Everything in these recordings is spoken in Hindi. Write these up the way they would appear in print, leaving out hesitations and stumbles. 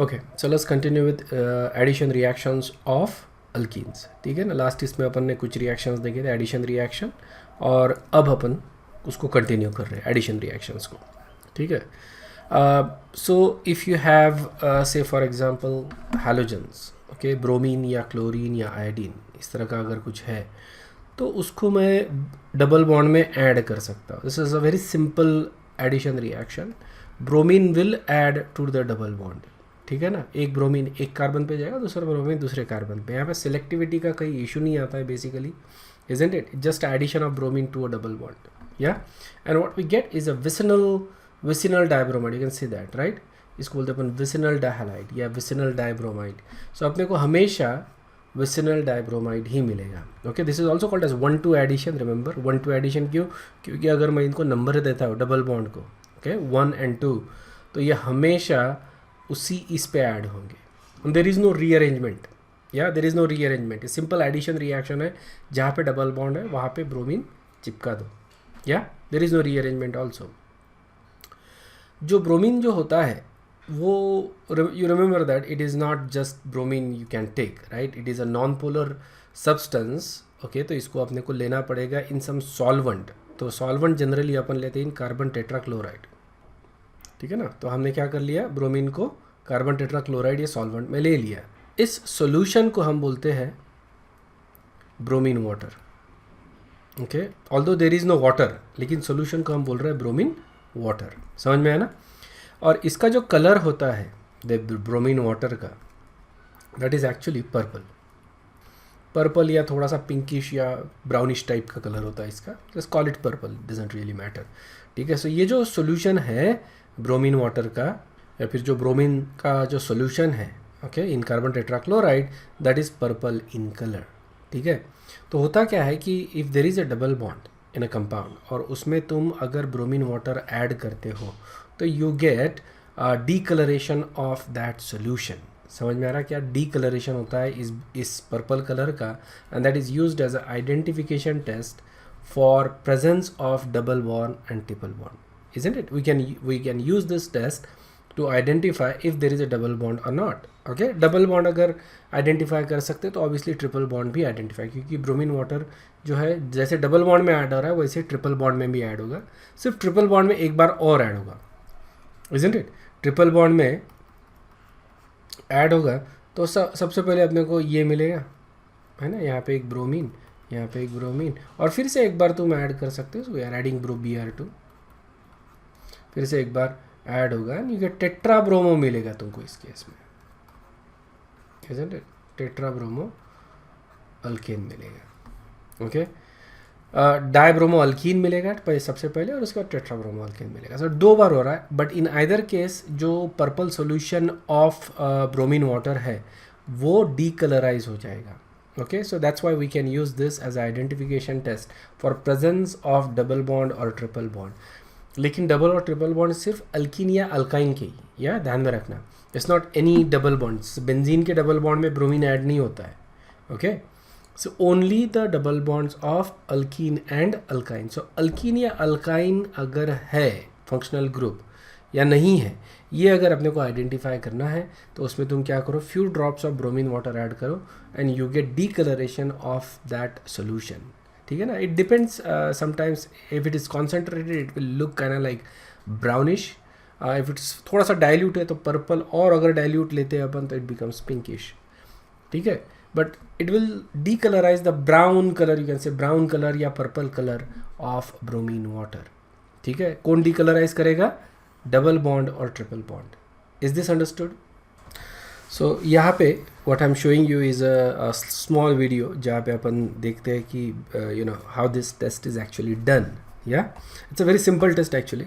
Okay, so let's continue with addition reactions of alkenes. ठीक है ना, लास्ट इसमें अपन ने कुछ रिएक्शंस देखे थे एडिशन रिएक्शन, और अब अपन उसको कंटिन्यू कर रहे हैं एडिशन रिएक्शंस को. ठीक है. सो इफ़ यू हैव से for example halogens, okay, bromine या क्लोरीन या आयोडीन, इस तरह का अगर कुछ है तो उसको मैं डबल बॉन्ड में ऐड कर सकता हूँ. This is a very simple addition reaction. Bromine will add to the double bond. ठीक है ना, एक ब्रोमीन एक कार्बन पे जाएगा, दूसरा ब्रोमीन दूसरे कार्बन पे. यहाँ पे सिलेक्टिविटी का कोई इशू नहीं आता है basically, isn't it? Just addition of bromine to a double bond. Yeah, and what we get is a vicinal dibromide. You can see that, right? इसको बोलते हैं अपन vicinal dihalide या vicinal dibromide. So अपने को हमेशा vicinal dibromide ही मिलेगा. Okay, this is also called as 1-2 addition. Remember 1-2 addition क्यों? क्योंकि अगर मैं इनको नंबर देता हूँ डबल बॉन्ड को, okay, 1 and 2, तो ये हमेशा उसी इस पे ऐड होंगे. There is no rearrangement. या there is no rearrangement. Simple addition reaction है, जहाँ पे डबल बॉन्ड है वहाँ पे ब्रोमीन चिपका दो. या there is no rearrangement also. जो ब्रोमीन जो होता है वो, you remember that it is not just bromine you can take, right? It is a non polar substance. Okay, तो इसको अपने को लेना पड़ेगा इन सम सॉल्वेंट. तो सॉल्वेंट जनरली अपन लेते हैं इन कार्बन टेट्राक्लोराइड. ठीक है ना, तो हमने क्या कर लिया, ब्रोमीन को कार्बन टेट्राक्लोराइड या सॉल्वेंट में ले लिया. इस सॉल्यूशन को हम बोलते हैं bromine water. Okay, although there is no water, लेकिन सॉल्यूशन को हम बोल रहे हैं ब्रोमीन वाटर. समझ में आया ना? और इसका जो कलर होता है ब्रोमीन वाटर का, दैट इज़ एक्चुअली पर्पल या थोड़ा सा पिंकिश या ब्राउनिश टाइप का कलर होता है इसका. Just call it purple, doesn't really matter. ठीक है. सो ये जो सॉल्यूशन है ब्रोमीन वाटर का, या फिर जो ब्रोमीन का जो सॉल्यूशन है, okay, in carbon tetrachloride, that is purple in colour. ठीक है. तो होता क्या है कि if there is a double bond in a compound और उसमें तुम अगर ब्रोमीन वाटर ऐड करते हो तो you get decolouration of that solution. समझ में आ रहा क्या डीकलरेशन होता है इस पर्पल कलर का? And that is used as a identification test for presence of double bond and triple bond. Isn't it? We can use this test to identify if there is a double bond or not. Okay, double bond अगर आइडेंटिफाई कर सकते तो ऑब्वियसली ट्रिपल बॉन्ड भी आइडेंटिफाई, क्योंकि ब्रोमीन वाटर जो है जैसे डबल बॉन्ड में ऐड हो रहा है वैसे ट्रिपल बॉन्ड में भी ऐड होगा. सिर्फ ट्रिपल बॉन्ड में एक बार और ऐड होगा. Isn't it? ट्रिपल बॉन्ड में ऐड होगा तो सबसे पहले अपने को ये मिलेगा, है ना, यहाँ पे एक ब्रोमीन, यहाँ पे एक ब्रोमीन, और फिर से एक बार तुम ऐड कर सकते हो. So we are adding Br2, फिर से एक बार ऐड होगा, ये टेट्रा ब्रोमो मिलेगा तुमको इस केस में. टेट्रा ब्रोमो अल्केन मिलेगा. ओके, डाइब्रोमो अल्कीन मिलेगा सबसे पहले, और उसके बाद टेट्रा ब्रोमो अल्केन मिलेगा. सो 2 बार हो रहा है. बट इन आइदर केस जो purple solution of bromine water है वो डीकलराइज हो जाएगा. Okay, so that's why we can use this as identification test for presence of double bond और ट्रिपल बॉन्ड. लेकिन डबल और ट्रिपल बॉन्ड सिर्फ अल्कीन या अल्काइन के ही, या ध्यान में रखना. It's not any double bond. Benzene के डबल बॉन्ड में ब्रोमीन ऐड नहीं होता है. Okay, so only the double bonds of alkyne and alkyne. So alkyne या अल्काइन अगर है फंक्शनल ग्रुप या नहीं है, ये अगर अपने को आइडेंटिफाई करना है तो उसमें तुम क्या करो, few drops of bromine water add करो and you get decolouration of that solution. ठीक है ना. It depends, sometimes if it is concentrated it will look kind of like brownish. If it's थोड़ा सा डाइल्यूट है तो पर्पल, और अगर डाइल्यूट लेते हैं अपन तो इट बिकम्स पिंकिश. ठीक है, but it will decolourise the brown colour, you can say brown colour या purple colour of bromine water. ठीक है, कौन डीकलराइज करेगा? डबल बॉन्ड और triple bond. Is this understood? So यहाँ पे what I am showing you is a small video जहाँ पे अपन देखते हैं कि you know how this test is actually done. या it's a very simple test actually.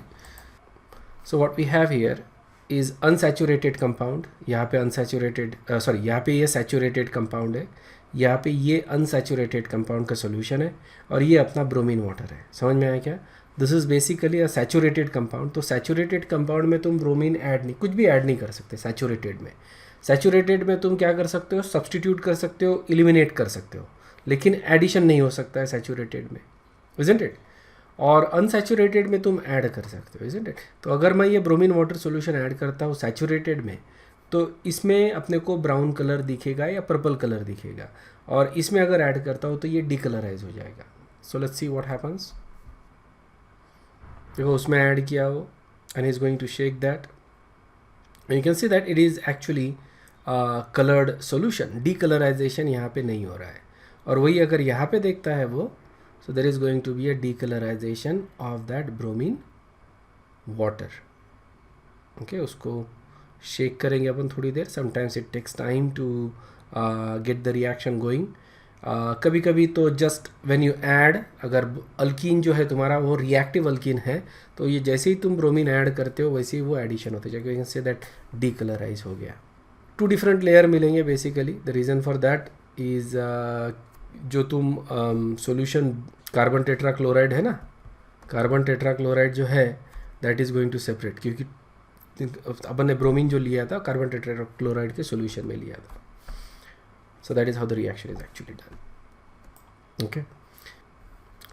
So what we have here is unsaturated compound. यहाँ पे अनसैचुरेटेड, सॉरी, यहाँ पे ये सैचुरेटेड कंपाउंड है, यहाँ पे ये अनसैचुरेटेड कंपाउंड का सोल्यूशन है, और ये अपना ब्रोमीन वाटर है. समझ में आया क्या? This is basically a saturated compound. तो सैचुरेटेड कंपाउंड में तुम ब्रोमीन ऐड नहीं, कुछ भी ऐड नहीं कर सकते सैचुरेटेड में. सैचुरेटेड में तुम क्या कर सकते हो? सब्सटीट्यूट कर सकते हो, एलिमिनेट कर सकते हो, लेकिन एडिशन नहीं हो सकता है सैचुरेटेड में. Isn't it? और अनसैचुरेटेड में तुम ऐड कर सकते हो. Isn't it? तो अगर मैं ये ब्रोमीन वाटर सॉल्यूशन ऐड करता हूँ सैचुरेटेड में तो इसमें अपने को ब्राउन कलर दिखेगा या पर्पल कलर दिखेगा, और इसमें अगर ऐड करता हो तो ये डिकलराइज हो जाएगा. So let's see what happens. देखो उसमें ऐड किया हो and is going to shake that, you can see that it is actually coloured solution. Decolourisation यहाँ पे नहीं हो रहा है. और वही अगर यहाँ पे देखता है वो, so there is going to be a decolourisation of that bromine water. Okay, उसको शेक करेंगे अपन थोड़ी देर. Sometimes it takes time to get the reaction going. कभी कभी तो जस्ट व्हेन यू ऐड, अगर अल्कीन जो है तुम्हारा वो रिएक्टिव अल्कीन है, तो ये जैसे ही तुम ब्रोमीन ऐड करते हो वैसे ही वो एडिशन होते जाएगा. You can say that decolourise हो गया. 2 डिफरेंट लेयर मिलेंगे basically. The reason for that is जो तुम सॉल्यूशन कार्बन टेट्राक्लोराइड है ना, कार्बन टेट्राक्लोराइड जो है that is going to separate, क्योंकि अपन ने ब्रोमीन जो लिया था कार्बन टेट्राक्लोराइड के सॉल्यूशन में लिया था. So that is how the reaction is actually done. Okay.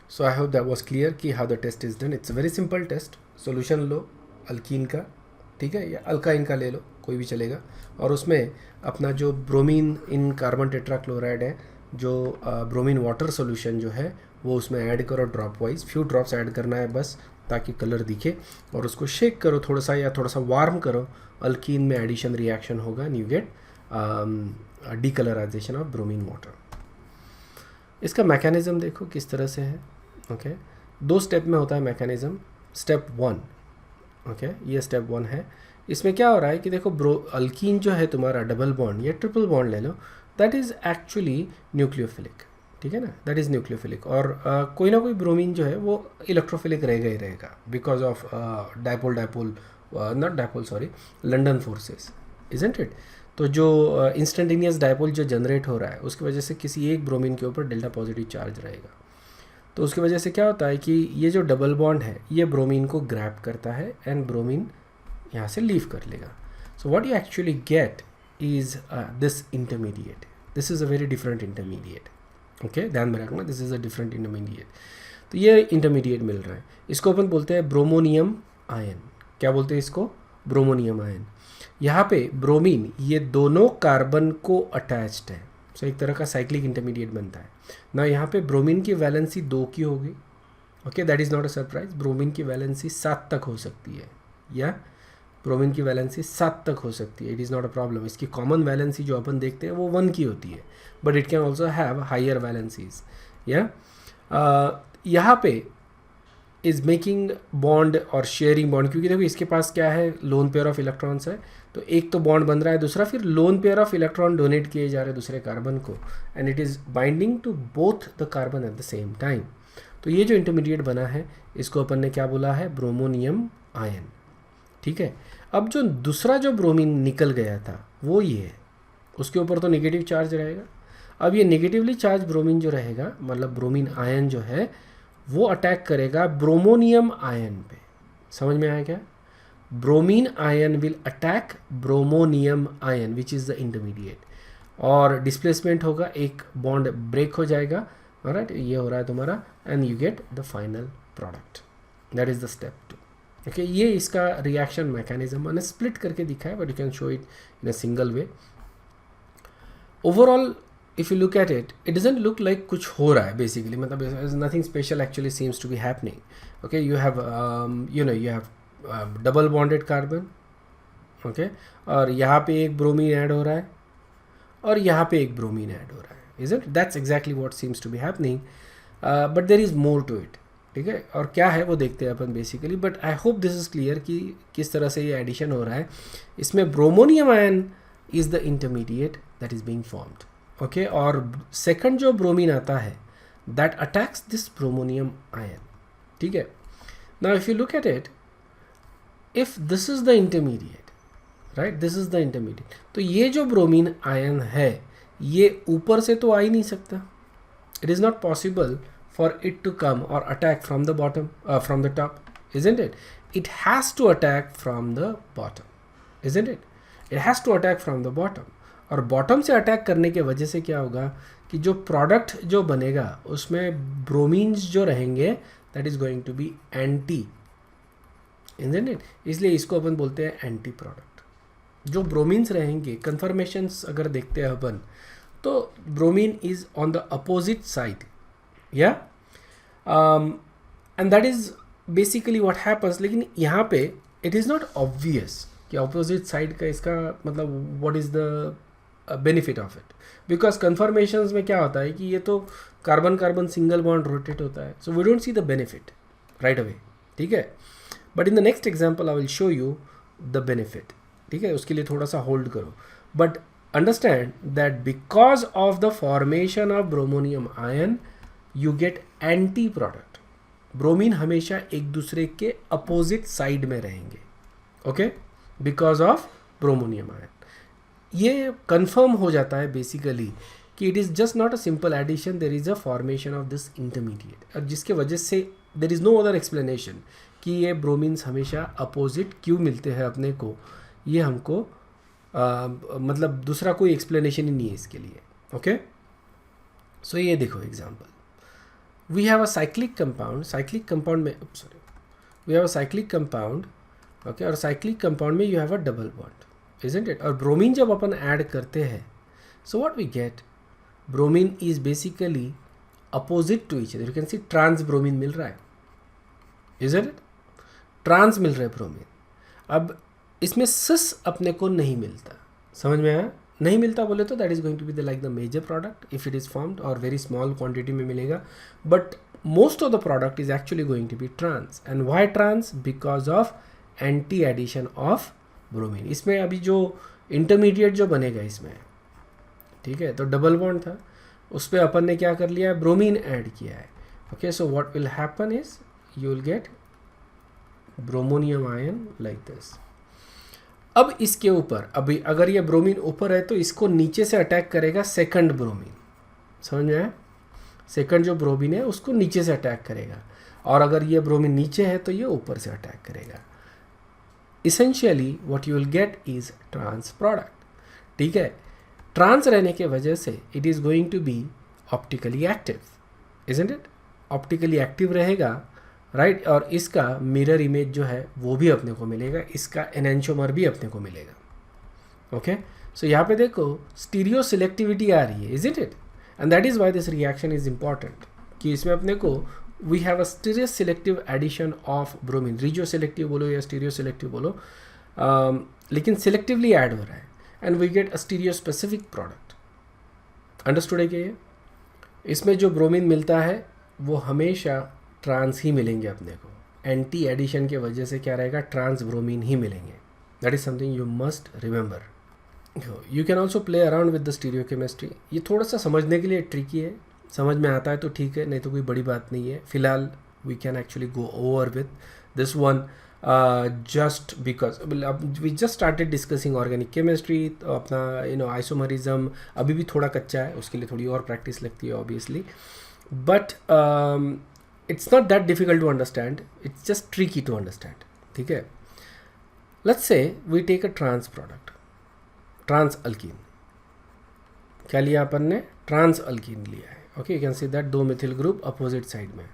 So I hope that was clear कि how the test is done. It's a very simple test. Solution low alkyne का, ठीक है, या अल्काइन का ले लो, कोई भी चलेगा, और उसमें अपना जो ब्रोमीन इन कार्बन टेट्राक्लोराइड है, जो ब्रोमीन वाटर सॉल्यूशन जो है वो उसमें ऐड करो drop wise. Few drops add करना है बस, ताकि कलर दिखे, और उसको शेक करो थोड़ा सा या थोड़ा सा वार्म करो. अल्कीन में एडिशन रिएक्शन होगा and you gate decolourisation of bromine water. इसका मैकेनिज़्म देखो किस तरह से है. ओके, 2 स्टेप में होता है मैकेनिज़्म. स्टेप 1, ओके, ये स्टेप 1 है. इसमें क्या हो रहा है कि देखो अल्कीन जो है तुम्हारा डबल बॉन्ड या ट्रिपल बॉन्ड ले लो, दैट इज़ एक्चुअली न्यूक्लियोफिलिक, ठीक है ना, दैट इज़ न्यूक्लियोफिलिक. और कोई ना कोई ब्रोमीन जो है वो इलेक्ट्रोफिलिक रहेगा ही रहेगा, because of London forces, isn't it. तो जो इंस्टेंटेनियस डायपोल जो जनरेट हो रहा है उसकी वजह से किसी एक ब्रोमीन के ऊपर डेल्टा पॉजिटिव चार्ज रहेगा. तो उसकी वजह से क्या होता है कि ये जो डबल बॉन्ड है ये ब्रोमीन को ग्रैब करता है एंड ब्रोमीन यहाँ से लीव कर लेगा. So what you actually get is this intermediate. This is a very different intermediate. Okay, ध्यान में रखना, this is a different intermediate. तो ये इंटरमीडिएट मिल रहा है. इसको अपन बोलते हैं ब्रोमोनियम आयन. क्या बोलते हैं इसको? Bromonium ion. यहाँ पे ब्रोमीन ये दोनों कार्बन को अटैच्ड है, सो एक तरह का साइक्लिक इंटरमीडिएट बनता है ना. यहाँ पे ब्रोमीन की वैलेंसी 2 की होगी. Okay, that is not a surprise. Bromine की वैलेंसी 7 तक हो सकती है, या ब्रोमीन की वैलेंसी 7 तक हो सकती है. It is not a problem. इसकी कॉमन वैलेंसी जो अपन देखते हैं वो 1 की होती है, but it can also have higher valencies. या यहाँ पे इज़ मेकिंग बॉन्ड और शेयरिंग बॉन्ड, क्योंकि देखो इसके पास क्या है, लोन पेयर ऑफ इलेक्ट्रॉन्स है. तो एक तो बॉन्ड बन रहा है, दूसरा फिर lone pair of electron donate किए जा रहे हैं दूसरे कार्बन को, and it is binding to both the carbon at the same time. तो ये जो इंटरमीडिएट बना है इसको अपन ने क्या बोला है? Bromonium ion. ठीक है. अब जो दूसरा जो ब्रोमीन निकल गया था वो ये है, उसके ऊपर तो नेगेटिव चार्ज रहेगा. अब ये नेगेटिवली चार्ज ब्रोमीन जो रहेगा, मतलब ब्रोमीन आयन जो है वो अटैक करेगा ब्रोमोनियम आयन पे. समझ में आया क्या? Bromine ion will attack bromonium ion which is the intermediate, और डिस्प्लेसमेंट होगा, एक बॉन्ड ब्रेक हो जाएगा. ऑलराइट, ये हो रहा है तुम्हारा, and you get the final product. That is the step 2. Okay, ये इसका रिएक्शन मैकेनिज्म मैंने स्प्लिट करके दिखा है, but you can show it in a single way. Overall if you look at it, it doesn't look like कुछ हो रहा है basically, मतलब nothing special actually seems to be happening. Okay, you have you have double bonded carbon. Okay, और यहाँ पे एक ब्रोमीन ऐड हो रहा है और यहाँ पे एक ब्रोमीन ऐड हो रहा है, isn't it? That's exactly what seems to be happening, but there is more to it. ठीक है, और क्या है वो देखते हैं अपन basically, but I hope this is clear कि किस तरह से ये एडिशन हो रहा है. इसमें bromonium ion is the intermediate that is being formed. Okay, और सेकंड जो ब्रोमीन आता है that attacks this bromonium ion. ठीक है. Now if you look at it, if this is the intermediate, right, this is the intermediate, तो ये जो ब्रोमीन आयन है ये ऊपर से तो आ ही नहीं सकता. It is not possible for it to come और attack from the bottom, from the top, isn't it? It has to attack from the bottom, isn't it? It has to attack from the bottom. और बॉटम से अटैक करने के वजह से क्या होगा कि जो प्रोडक्ट जो बनेगा उसमें ब्रोमीन्स जो रहेंगे that is going to be anti, isn't it? इसलिए इसको अपन बोलते हैं एंटी प्रोडक्ट. जो ब्रोमीन्स रहेंगे, कन्फर्मेशंस अगर देखते हैं अपन, तो bromine is on the opposite side, या and that is basically what happens. लेकिन यहाँ पे इट इज़ नॉट ऑब्वियस कि अपोजिट साइड का इसका मतलब what is the benefit of it, because conformations में क्या होता है कि ये तो carbon carbon single bond rotate होता है, so we don't see the benefit right away. ठीक है, but in the next example I will show you the benefit. ठीक है, उसके लिए थोड़ा सा होल्ड करो. But understand that because of the formation of bromonium ion you get anti product. Bromine हमेशा एक दूसरे के अपोजिट साइड में रहेंगे. Okay, because of bromonium ion. ये कंफर्म हो जाता है बेसिकली कि it is just not a simple addition, there is a formation of this intermediate, और जिसके वजह से there is no other explanation कि ये ब्रोमीन्स हमेशा अपोजिट क्यों मिलते हैं अपने को. ये हमको मतलब दूसरा कोई एक्सप्लेनेशन ही नहीं है इसके लिए. ओके, सो ये देखो example. We have a cyclic compound. Cyclic compound में we have a cyclic compound. Okay, और साइक्लिक कंपाउंड में you have a double bond, isn't it? और ब्रोमीन जब अपन ऐड करते हैं, so what we get, bromine is basically opposite to each other. You can see trans bromine मिल रहा है, isn't it? ट्रांस मिल रहा है ब्रोमीन. अब इसमें सिस अपने को नहीं मिलता. समझ में आया? नहीं मिलता बोले तो that is going to be the like the major product if it is formed, और वेरी स्मॉल क्वांटिटी में मिलेगा. But most of the product is actually going to be trans. And why trans? Because of anti addition of bromine. इसमें अभी जो इंटरमीडिएट जो बनेगा इसमें, ठीक है, तो डबल बॉन्ड था, उस पर अपन ने क्या कर लिया है, ब्रोमीन ऐड किया है. Okay, so what will happen is you will get bromonium ion like this. अब इसके ऊपर अभी अगर ये ब्रोमीन ऊपर है तो इसको नीचे से अटैक करेगा सेकंड ब्रोमीन. समझ में आया? सेकंड जो ब्रोमीन है उसको नीचे से अटैक करेगा, और अगर ये ब्रोमीन नीचे है तो ये ऊपर से अटैक करेगा. Essentially what you will get is trans product. ठीक है, ट्रांस रहने के वजह से it is going to be optically active, isn't it? Optically active रहेगा, राइट, और इसका मिरर इमेज जो है वो भी अपने को मिलेगा, इसका एनेंचोमर भी अपने को मिलेगा. ओके, सो यहाँ पे देखो स्टीरियो सिलेक्टिविटी आ रही है, isn't it? And that is why this reaction is important, कि इसमें अपने को we have a stereo selective addition of bromine. Regio selective बोलो या स्टीरियो सेलेक्टिव बोलो, लेकिन selectively ऐड हो रहा है, and we get a stereo specific product. Understood है क्या ये? इसमें जो ब्रोमीन मिलता है वो हमेशा ट्रांस ही मिलेंगे अपने को. एंटी एडिशन के वजह से क्या रहेगा, ट्रांस ब्रोमीन ही मिलेंगे. That is something you must remember. You can also play around with the stereo chemistry. ये थोड़ा सा समझने के लिए ट्रिकी है, समझ में आता है तो ठीक है, नहीं तो कोई बड़ी बात नहीं है. फिलहाल we can actually go over with this one just because we just started discussing organic chemistry. तो अपना आइसोमरिज्म अभी भी थोड़ा कच्चा है, उसके लिए थोड़ी और प्रैक्टिस लगती है obviously, but it's not that difficult to understand, it's just tricky to understand. ठीक है, let's say we take a trans product, trans alkene. क्या लिया अपन ने? ट्रांस अल्कीन लिया है. Okay, you can see that 2 methyl group opposite side में.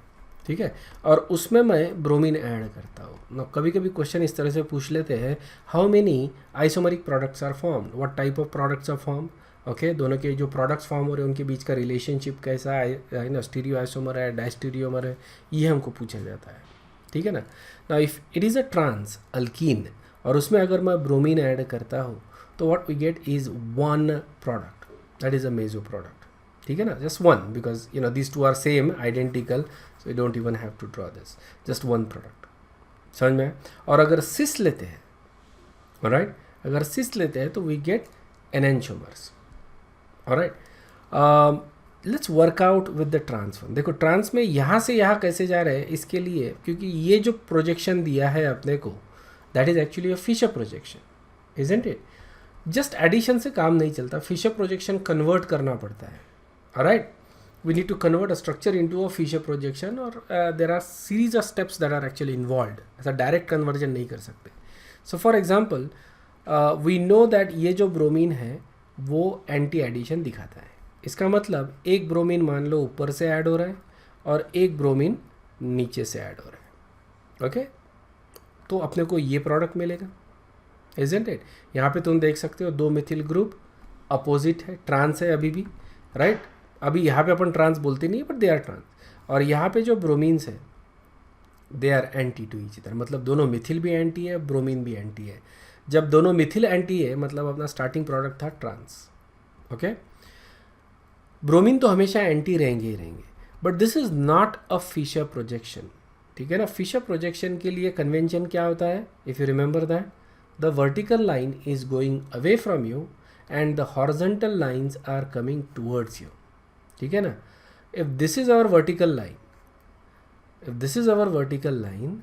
ठीक है, और उसमें मैं ब्रोमीन ऐड करता हूँ ना. कभी कभी क्वेश्चन इस तरह से पूछ लेते हैं, how many isomeric products are formed, what type of products are form. Okay, दोनों के जो प्रोडक्ट्स फॉर्म हो रहे हैं उनके बीच का रिलेशनशिप कैसा है ना, स्टीरियो आइसोमर है, डायस्टीरियोमर है, ये हमको पूछा जाता है. ठीक है ना. Now if it is a trans alkene और उसमें अगर मैं ब्रोमीन ऐड करता हूँ तो what we get is one product, that is a meso product. ठीक है ना, just one, because these two are same, identical, so you don't even have to draw this, just one product. समझ में? और अगर सिस लेते हैं, ऑलराइट, अगर सिस लेते हैं तो we get enantiomers. Alright, let's work out with the transform. देखो ट्रांस में यहाँ से यहाँ कैसे जा रहे हैं, इसके लिए क्योंकि ये जो प्रोजेक्शन दिया है अपने को, that is actually a Fischer projection, isn't it? Just addition से काम नहीं चलता, फिशर प्रोजेक्शन कन्वर्ट करना पड़ता है. Alright, we need to convert a structure into a Fisher projection, or there are series of steps that are actually involved. ऐसा direct conversion नहीं कर सकते. So for example, we know that ये जो ब्रोमीन है वो एंटी एडिशन दिखाता है. इसका मतलब एक ब्रोमीन मान लो ऊपर से ऐड हो रहा है और एक ब्रोमीन नीचे से ऐड हो रहा है. ओके, तो अपने को ये प्रोडक्ट मिलेगा. Isn't it? यहाँ पे तुम देख सकते हो दो मिथिल ग्रुप अपोजिट है, ट्रांस है अभी भी, राइट? अभी यहाँ पे अपन ट्रांस बोलते नहीं है, बट दे आर ट्रांस। और यहाँ पे जो ब्रोमीन्स है they are anti to each other, मतलब दोनों मिथिल भी एंटी है, ब्रोमीन भी एंटी है। जब दोनों मिथिल एंटी है मतलब अपना स्टार्टिंग प्रोडक्ट था ट्रांस, ओके? ब्रोमीन तो हमेशा एंटी रहेंगे ही रहेंगे, but this is not a Fischer projection, ठीक है ना? फिशर प्रोजेक्शन के लिए कन्वेंशन क्या होता है? If you remember that, the vertical line is going away from you and the horizontal lines are coming towards you, ठीक है ना? If this is our vertical line, if this is our vertical line,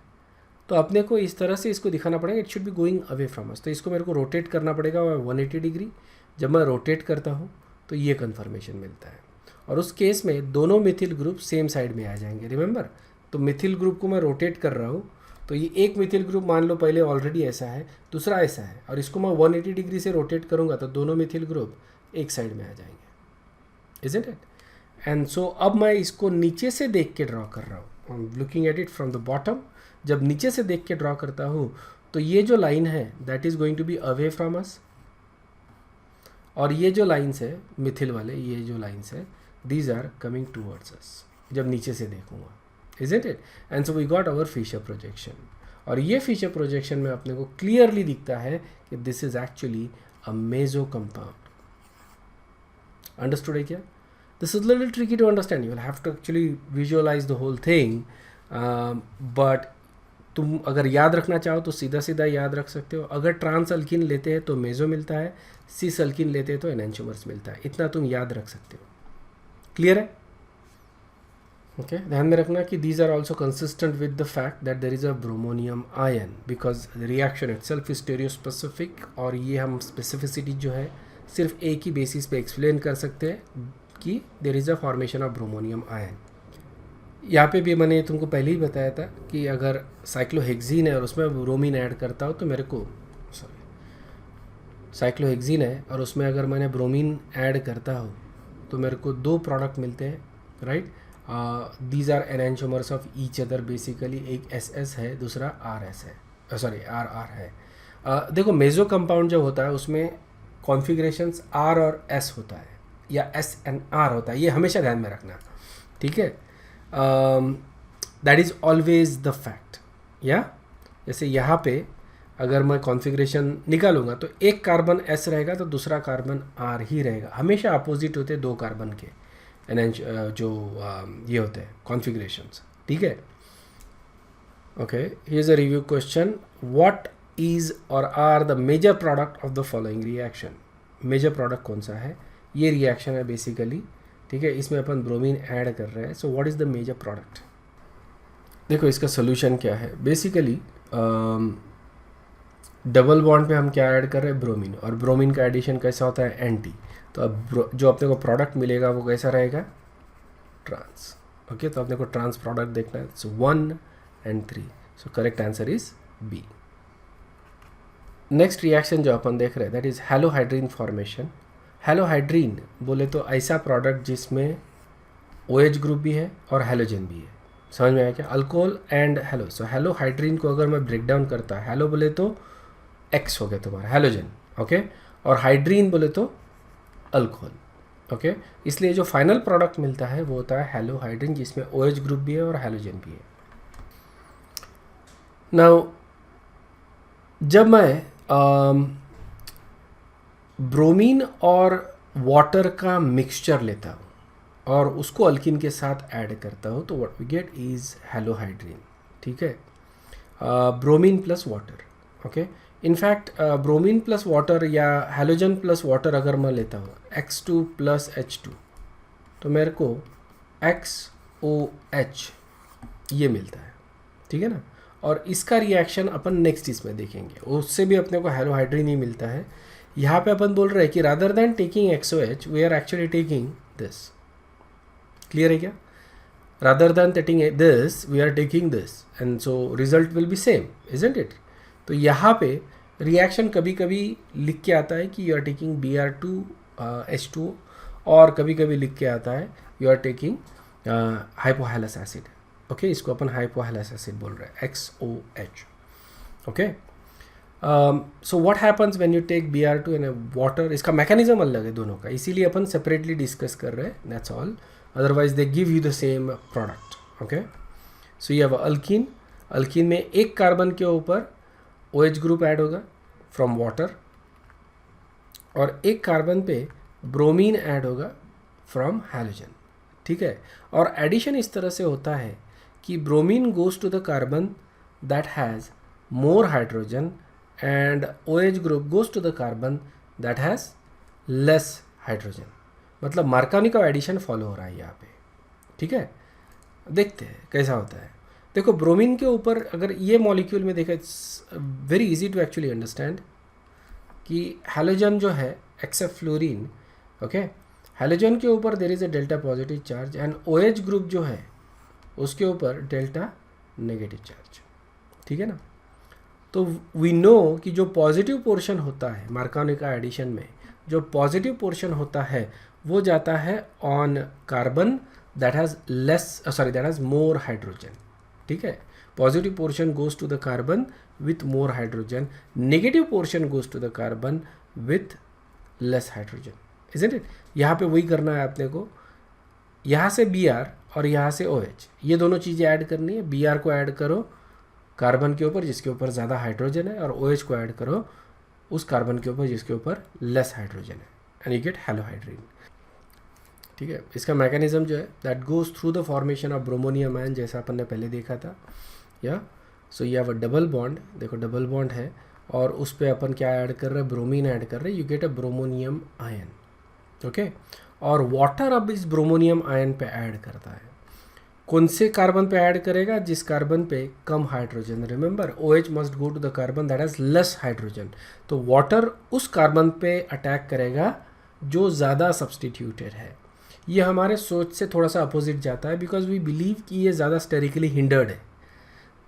तो अपने को इस तरह से इसको दिखाना पड़ेगा, it should be going away from us. तो इसको मेरे को रोटेट करना पड़ेगा 180 डिग्री। जब मैं रोटेट करता हूँ तो ये कन्फर्मेशन मिलता है, और उस केस में दोनों मिथिल ग्रुप सेम साइड में आ जाएंगे, रिमेंबर? तो मिथिल ग्रुप को मैं रोटेट कर रहा हूँ, तो ये एक मिथिल ग्रुप मान लो पहले ऑलरेडी ऐसा है, दूसरा ऐसा है, और इसको मैं 180 डिग्री से रोटेट करूँगा तो दोनों मिथिल ग्रुप एक साइड में आ जाएंगे, इजंट इट? एंड सो अब मैं इसको नीचे से देख के ड्रॉ कर रहा हूँ, I am looking at it from the bottom. जब नीचे से देख के ड्रॉ करता हूँ तो ये जो लाइन है that is going to be away from us, और ये जो लाइन्स है मिथिल वाले, ये जो लाइन्स है these are coming towards us जब नीचे से देखूंगा, isn't it? And so we got our Fischer projection, और ये फिशर प्रोजेक्शन में अपने को क्लियरली दिखता है कि this is actually a meso compound. Understood है क्या? This is little tricky to understand, you will have to actually visualise the whole thing, but तुम अगर याद रखना चाहो तो सीधा सीधा याद रख सकते हो। अगर ट्रांस अल्किन लेते हैं तो मेजो मिलता है, सिस अल्किन लेते हैं तो एनेंटियोमर्स मिलता है, इतना तुम याद रख सकते हो। क्लियर है? ओके, ध्यान में रखना कि these are also consistent with the fact that there is a bromonium ion, because reaction itself is stereospecific, और ये हम स्पेसिफिसिटी जो है सिर्फ एक ही बेसिस पे एक्सप्लेन कर सकते हैं कि देर is a formation of bromonium ion. यहाँ पे भी मैंने तुमको पहले ही बताया था कि अगर साइक्लोहेक्सीन है और उसमें ब्रोमीन ऐड करता हूँ तो मेरे को, सॉरी, साइक्लोहेक्सीन है और उसमें अगर मैंने ब्रोमीन ऐड करता हूँ तो मेरे को दो प्रोडक्ट मिलते हैं, right? These are enantiomers of each other basically, एक SS है, दूसरा RS है, सॉरी RR है। देखो मेजो कंपाउंड जो होता है उसमें कॉन्फ़िगरेशंस R और S होता है या S and R होता है, ये हमेशा ध्यान में रखना, ठीक है? That is always the fact. या जैसे यहाँ पे अगर मैं कॉन्फ़िगरेशन निकालूंगा तो एक कार्बन S रहेगा तो दूसरा कार्बन R ही रहेगा, हमेशा अपोजिट होते हैं दो कार्बन के जो ये होते हैं कॉन्फ़िगरेशंस, ठीक है? Okay, here is a review question, what is और are the major product of the following reaction? Major product कौन सा है? ये रिएक्शन है बेसिकली, ठीक है? इसमें अपन ब्रोमीन ऐड कर रहे हैं, so what is the major product? देखो इसका सोल्यूशन क्या है बेसिकली, डबल बॉन्ड पे हम क्या ऐड कर रहे हैं? ब्रोमीन, और ब्रोमीन का एडिशन कैसा होता है? एंटी। तो अब जो अपने को प्रोडक्ट मिलेगा वो कैसा रहेगा? ट्रांस। ओके, तो अपने को ट्रांस प्रोडक्ट देखना है, so 1 and 3, so correct answer is B. Next reaction जो अपन देख रहे हैं that is halohydrin formation. Halohydrin बोले तो ऐसा प्रोडक्ट जिसमें OH ग्रुप भी है और हैलोजन भी है, समझ में आया क्या? अल्कोहल एंड हैलो, सो हैलोहाइड्रीन को अगर मैं ब्रेक डाउन करता है, हैलो बोले तो X हो गया तुम्हारा हैलोजन, ओके, और हाइड्रीन बोले तो अल्कोहल, ओके? इसलिए जो फाइनल प्रोडक्ट मिलता है वो होता है हैलोहाइड्रीन जिसमें OH ग्रुप भी है और हैलोजन भी है। नाउ जब मैं ब्रोमीन और वाटर का मिक्सचर लेता हूँ और उसको अल्किन के साथ ऐड करता हूँ तो व्हाट वी गेट इज हैलोहाइड्रीन, ठीक है? Bromine plus water, okay? In fact bromine plus water या हैलोजन प्लस वाटर अगर मैं लेता हूँ X2 प्लस H2 तो मेरे को XOH ये मिलता है, ठीक है ना? और इसका रिएक्शन अपन नेक्स्ट इसमें देखेंगे, उससे भी अपने को हैलोहाइड्रीन ही मिलता है। यहाँ पे अपन बोल रहे हैं कि rather than taking XOH we are actually taking this. Clear है क्या? Rather than taking this we are taking this and so result will be same, isn't it? तो यहाँ पे रिएक्शन कभी कभी लिख के आता है कि यू आर टेकिंग Br2H2 और कभी कभी लिख के आता है you are taking hypohalous acid, okay? इसको अपन हाइपोहैलस एसिड बोल रहे हैं, XOH, okay? So what happens when you take Br2 and water, इसका मैकेनिज्म अलग है दोनों का, इसीलिए अपन सेपरेटली डिस्कस कर रहे हैं, that's all, otherwise they give you the same product. Okay, so ये अल्कीन, अल्कीन में एक कार्बन के ऊपर OH ग्रुप ऐड होगा फ्रॉम वाटर, और एक कार्बन पे ब्रोमीन ऐड होगा फ्रॉम हैलोजन. ठीक है, और एडिशन इस तरह से होता है कि bromine goes to the carbon that has more hydrogen and OH group goes to the carbon that has less hydrogen. मतलब मार्कोनिकॉव एडिशन फॉलो हो रहा है यहाँ पे. ठीक है, देखते हैं कैसा होता है. देखो ब्रोमीन के ऊपर अगर ये मॉलिक्यूल में देखा, it's very easy to actually understand कि हैलोजन जो है एक्सेप्ट फ्लोरीन, ओके, हैलोजन के ऊपर there is a delta positive charge and OH group जो है उसके ऊपर डेल्टा नेगेटिव चार्ज. ठीक है ना. तो वी नो कि जो पॉजिटिव पोर्शन होता है मार्कोनिका एडिशन में, जो पॉजिटिव पोर्शन होता है वो जाता है on carbon that has that has more hydrogen. ठीक है, positive portion goes to the carbon with more hydrogen, negative portion goes to the carbon with less hydrogen. Isn't it. यहाँ पे वही करना है अपने को, यहाँ से Br और यहाँ से OH, ये दोनों चीज़ें ऐड करनी है. Br को ऐड करो कार्बन के ऊपर जिसके ऊपर ज़्यादा हाइड्रोजन है, और OH को ऐड करो उस कार्बन के ऊपर जिसके ऊपर लेस हाइड्रोजन है, एंड यू गेट हैलोहाइड्रीन. ठीक है, इसका मैकेनिज्म जो है that goes through the formation of bromonium ion, जैसा अपन ने पहले देखा था. या सो ये अब डबल बॉन्ड, देखो डबल बॉन्ड है और उस पर अपन क्या ऐड कर रहे हैं, ब्रोमीन ऐड कर रहे हैं, you get a bromonium ion. Okay, और वाटर अब इस ब्रोमोनियम आयन पे ऐड करता है. कौन से कार्बन पे ऐड करेगा, जिस कार्बन पे कम hydrogen. Remember OH must go to the carbon that has less hydrogen. तो वाटर उस कार्बन पे अटैक करेगा जो ज़्यादा सब्सटीट्यूटेड है. ये हमारे सोच से थोड़ा सा अपोजिट जाता है, बिकॉज वी बिलीव कि ये ज़्यादा स्टेरिकली हिंडर्ड है,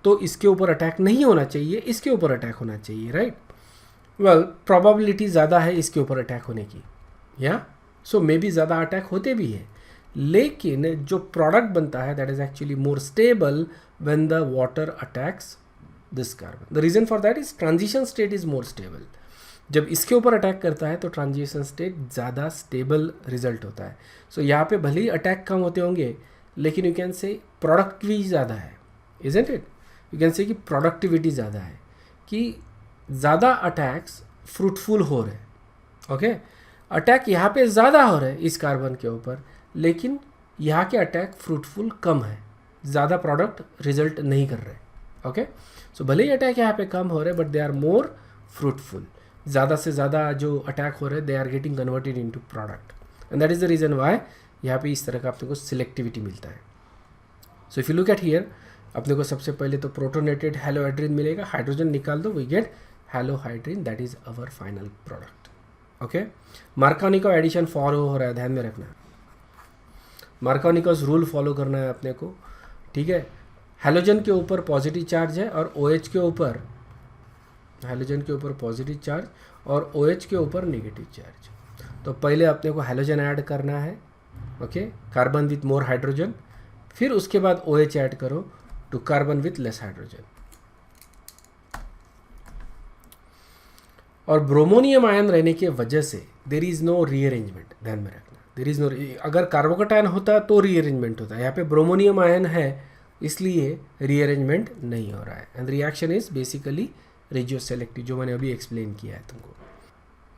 तो इसके ऊपर अटैक नहीं होना चाहिए, इसके ऊपर अटैक होना चाहिए. राइट, वेल प्रोबेबिलिटी ज़्यादा है इसके ऊपर अटैक होने की, या सो मे बी ज़्यादा अटैक होते भी है, लेकिन जो प्रोडक्ट बनता है that is actually more stable when the water attacks this carbon. The reason for that is transition state is more stable. जब इसके ऊपर अटैक करता है तो ट्रांजिशन स्टेट ज़्यादा स्टेबल रिजल्ट होता है. सो यहाँ पे भले ही अटैक कम होते होंगे, लेकिन यू कैन से प्रोडक्टिविटी ज़्यादा है. Isn't it. You can say कि प्रोडक्टिविटी ज़्यादा है, कि ज़्यादा अटैक्स फ्रूटफुल हो रहे. ओके, अटैक यहाँ पे ज़्यादा हो रहे हैं इस कार्बन के ऊपर, लेकिन यहाँ के अटैक फ्रूटफुल कम है, ज़्यादा प्रोडक्ट रिजल्ट नहीं कर रहे. ओके, सो भले ही अटैक यहाँ पे कम हो रहे but they are more fruitful. ज़्यादा से ज़्यादा जो अटैक हो रहे हैं they are getting converted into product, and that is the reason why यहाँ पे इस तरह का अपने को सिलेक्टिविटी मिलता है. So if you look at here, अपने को सबसे पहले तो प्रोटोनेटेड हैलोहाइड्रीन मिलेगा, हाइड्रोजन निकाल दो, we get halohydrin, that is our final product. Okay, Markovnikov addition follow हो रहा है, ध्यान में रखना. मार्कोनिकॉव रूल फॉलो करना है अपने को. ठीक है, हैलोजन के ऊपर पॉजिटिव चार्ज है और OH के ऊपर, हैलोजन के ऊपर पॉजिटिव चार्ज और OH के ऊपर नेगेटिव चार्ज. तो पहले अपने को हैलोजन ऐड करना है, okay, carbon with more hydrogen, फिर उसके बाद OH ऐड करो to carbon with less hydrogen. और ब्रोमोनियम आयन रहने की वजह से देर इज़ नो रीअरेंजमेंट, ध्यान में रखना. देर इज़ नो, अगर कार्बोकैटायन होता तो रीअरेंजमेंट होता है, यहाँ पे ब्रोमोनियम आयन है इसलिए रीअरेंजमेंट नहीं हो रहा है. And reaction is basically regio selective, जो मैंने अभी एक्सप्लेन किया है तुमको.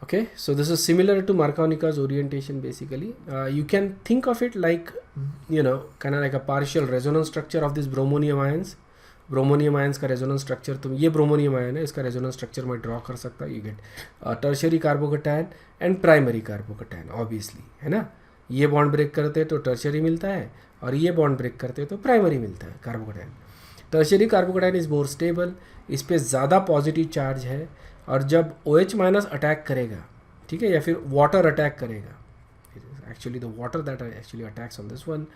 Okay, so this is similar to Markovnikov's orientation. Basically you can think of it like, you know, kind of like a partial resonance structure of this bromonium ions. Bromonium ions का रेजोनेंस स्ट्रक्चर, तुम ये ब्रोमोनियम आयन है, इसका रेजोनेंस स्ट्रक्चर मैं ड्रॉ कर सकता हूँ. You get tertiary carbocation and primary carbocation, obviously, है ना. ये बॉन्ड ब्रेक करते हैं तो टर्शियरी मिलता है, और ये बॉन्ड ब्रेक करते हैं तो प्राइमरी मिलता है carbocation. Tertiary carbocation is more stable, इस पर ज़्यादा पॉजिटिव चार्ज है, और जब OH माइनस अटैक करेगा, ठीक है, या फिर वाटर अटैक करेगा, actually the water that actually attacks on this one,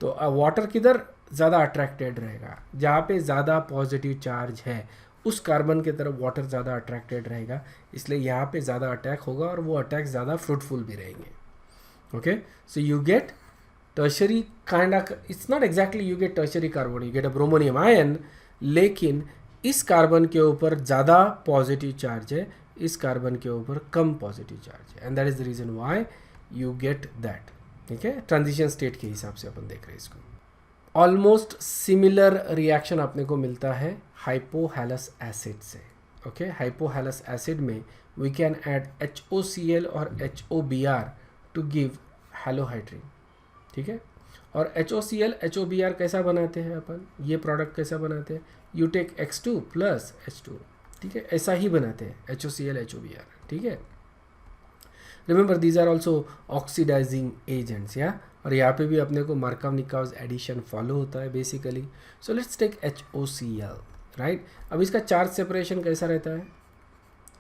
तो वाटर किधर ज़्यादा अट्रैक्टेड रहेगा, जहाँ पे ज़्यादा पॉजिटिव चार्ज है उस कार्बन की तरफ वाटर ज़्यादा अट्रैक्टेड रहेगा, इसलिए यहाँ पे ज़्यादा अटैक होगा और वो अटैक ज़्यादा फ्रूटफुल भी रहेंगे. Okay, so you gate tertiary kind of, it's not exactly you get tertiary carbon, you get a bromonium ion, लेकिन इस कार्बन के ऊपर ज़्यादा पॉजिटिव चार्ज है, इस कार्बन के ऊपर कम पॉजिटिव चार्ज है, and that is the reason why you get that. ठीक है, ट्रांजिशन स्टेट के हिसाब से अपन देख रहे हैं इसको। ऑलमोस्ट सिमिलर रिएक्शन अपने को मिलता है हाइपोहैलस एसिड से। ओके, हाइपोहैलस एसिड में वी कैन ऐड HOCl और HOBr टू गिव हैलोहाइड्रिन। ठीक है, और HOCl HOBr कैसा बनाते हैं अपन, ये प्रोडक्ट कैसा बनाते हैं, you take X2 plus H2। ठीक है, ऐसा ही बनाते हैं HOCl HOBr। ठीक है, remember these are also oxidizing agents या, और यहाँ पे भी अपने को मार्कोव-निकोव एडिशन फॉलो होता है basically. So let's take HOCl, right. अब इसका चार्ज सेपरेशन कैसा रहता है,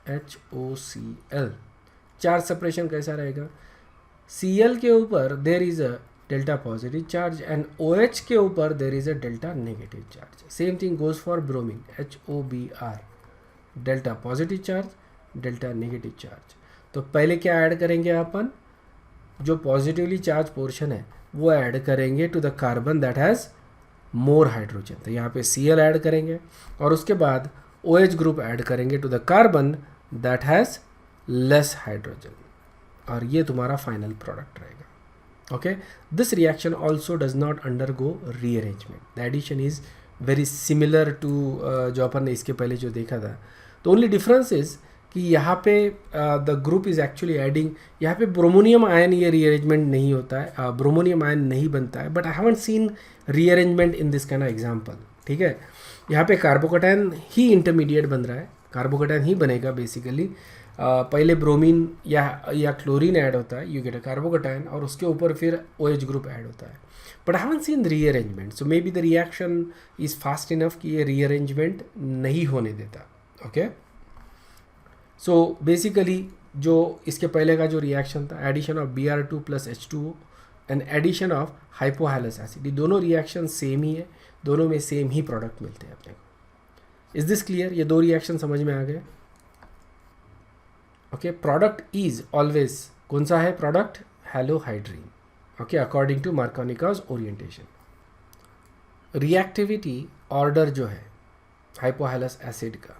HOCl चार्ज सेपरेशन कैसा रहेगा, Cl के ऊपर देर is a delta positive charge and OH के ऊपर देर is a delta negative charge. Same thing goes for bromine, HOBr delta positive charge, delta negative charge. तो पहले क्या ऐड करेंगे अपन, जो पॉजिटिवली चार्ज पोर्शन है वो ऐड करेंगे to the carbon that has more hydrogen. तो यहाँ पे Cl ऐड करेंगे और उसके बाद OH ग्रुप ऐड करेंगे to the carbon that has less hydrogen, और ये तुम्हारा फाइनल प्रोडक्ट रहेगा। Okay, this reaction also does not undergo rearrangement, the addition is very similar to जो अपन ने इसके पहले जो देखा था। तो ओनली डिफरेंस इज कि यहाँ पे the group is actually adding, यहाँ पे ब्रोमोनियम आयन ये रीअरेंजमेंट नहीं होता है, ब्रोमोनियम आयन नहीं बनता है, but I haven't seen rearrangement in this kind of example. ठीक है, यहाँ पे कार्बोकैटायन ही इंटरमीडिएट बन रहा है, कार्बोकैटायन ही बनेगा बेसिकली। पहले ब्रोमीन या क्लोरीन ऐड होता है, यू गेट अ कार्बोकैटायन, और उसके ऊपर फिर OH ग्रुप ऐड होता है, but I haven't seen rearrangement. So may be the reaction is fast enough कि ये रीअरेंजमेंट नहीं होने देता। ओके, सो बेसिकली जो इसके पहले का जो रिएक्शन था, addition of Br2 plus H2O and addition of hypohalous acid, ये दोनों रिएक्शन सेम ही है, दोनों में सेम ही प्रोडक्ट मिलते हैं अपने को। इज दिस क्लियर, ये दो रिएक्शन समझ में आ गए। ओके, प्रोडक्ट इज ऑलवेज कौन सा है product, halohydrin. Okay, according to Markovnikov orientation. Reactivity order जो है हाइपोहैलस एसिड का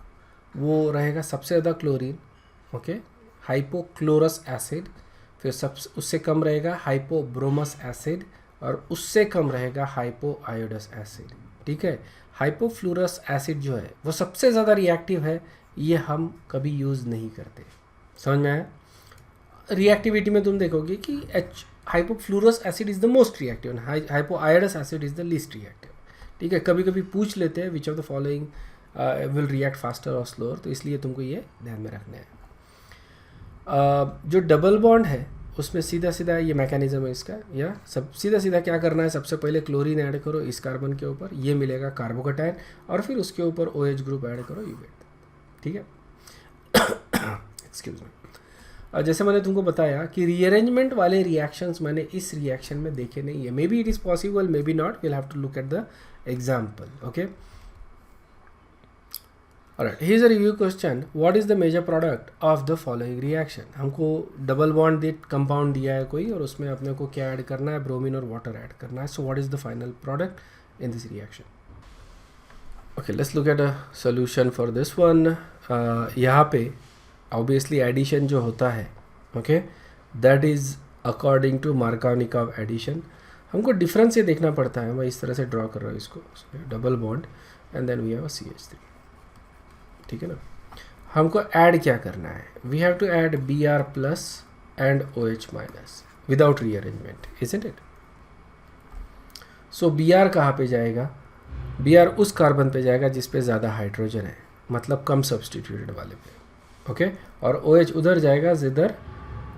वो रहेगा सबसे ज़्यादा क्लोरीन, ओके, हाइपोक्लोरस एसिड, फिर उससे कम रहेगा हाइपोब्रोमस एसिड, और उससे कम रहेगा हाइपोआयोडस एसिड। ठीक है, हाइपोफ्लोरस एसिड जो है वो सबसे ज़्यादा रिएक्टिव है, ये हम कभी यूज़ नहीं करते। समझ में आया। रिएक्टिविटी में तुम देखोगे कि hypofluorous acid is the most reactive, hypoiodous acid is the least reactive. ठीक है, कभी कभी पूछ लेते हैं which of the following will react faster और स्लोअर, तो इसलिए तुमको ये ध्यान में रखना है। जो डबल बॉन्ड है उसमें सीधा सीधा ये मैकेनिज्म है इसका, या सब सीधा सीधा क्या करना है, सबसे पहले क्लोरीन ऐड करो इस कार्बन के ऊपर, ये मिलेगा कार्बोकैटायन, और फिर उसके ऊपर OH ग्रुप ऐड करो, यू गेट। ठीक है, एक्सक्यूज मी। जैसे मैंने तुमको बताया कि रीअरेंजमेंट वाले रिएक्शंस मैंने इस रिएक्शन में देखे नहीं है, maybe it is possible, maybe not, will have to look at the example. Okay, Alright, here's a review question. What is the major product of the following reaction? हमको डबल बॉन्ड दिट कंपाउंड दिया है कोई, और उसमें अपने को क्या ऐड करना है, ब्रोमीन और वाटर ऐड करना है। So what is the final product in this reaction. Okay, let's look at a solution for this one. यहाँ पे ऑब्वियसली एडिशन जो होता है, okay, that is according to Markovnikov addition. हमको डिफरेंस ये देखना पड़ता है, मैं इस तरह से ड्रॉ कर रहा हूँ इसको, double bond and then we have a CH3। ठीक है ना, हमको ऐड क्या करना है, we have to add Br plus and OH minus without rearrangement, isn't it. So Br कहाँ पे जाएगा, Br उस कार्बन पे जाएगा जिस पे ज़्यादा हाइड्रोजन है, मतलब कम सब्सटीट्यूटेड वाले पे, ओके, और OH उधर जाएगा जिधर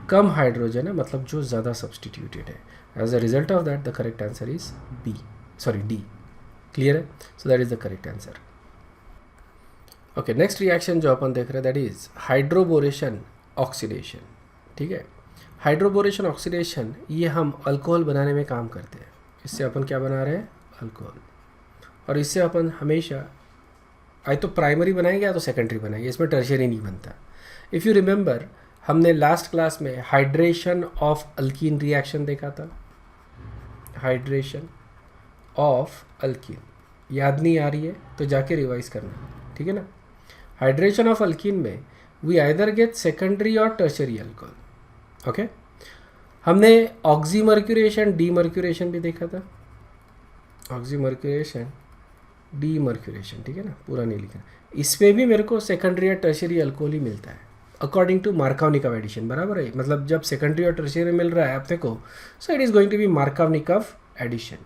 कम हाइड्रोजन है, मतलब जो ज़्यादा सब्सटीट्यूटेड है। As a result of that the correct answer is D। Clear है, so that is the correct answer. Okay, next reaction जो अपन देख रहे हैं दैट इज हाइड्रोबोरेशन ऑक्सीडेशन। ठीक है, हाइड्रोबोरेशन ऑक्सीडेशन ये हम अल्कोहल बनाने में काम करते हैं। इससे अपन क्या बना रहे हैं, अल्कोहल, और इससे अपन हमेशा आई तो प्राइमरी बनाएंगे या तो सेकेंडरी बनाएंगे, इसमें टर्शियरी नहीं बनता। इफ़ यू रिमेंबर हमने लास्ट क्लास में हाइड्रेशन ऑफ अल्कीन रिएक्शन देखा था, हाइड्रेशन ऑफ अल्कीन, याद नहीं आ रही है तो जाके रिवाइज करना। ठीक है ना. हाइड्रेशन ऑफ अल्कीन में वी आइदर गेट सेकेंडरी और टर्शरी अल्कोहल. ओके, हमने ऑक्सीमर्क्यूरेशन डीमर्क्यूरेशन भी देखा था. ऑक्सीमर्क्यूरेशन डीमर्क्यूरेशन, ठीक है ना, पूरा नहीं लिखा. इसमें भी मेरे को सेकेंडरी या टर्शरी अल्कोहल ही मिलता है अकॉर्डिंग टू मार्कोवनिकॉव एडिशन. बराबर है, मतलब जब सेकेंडरी और टर्शरी मिल रहा है अपने को, so it is going to be Markovnikov addition.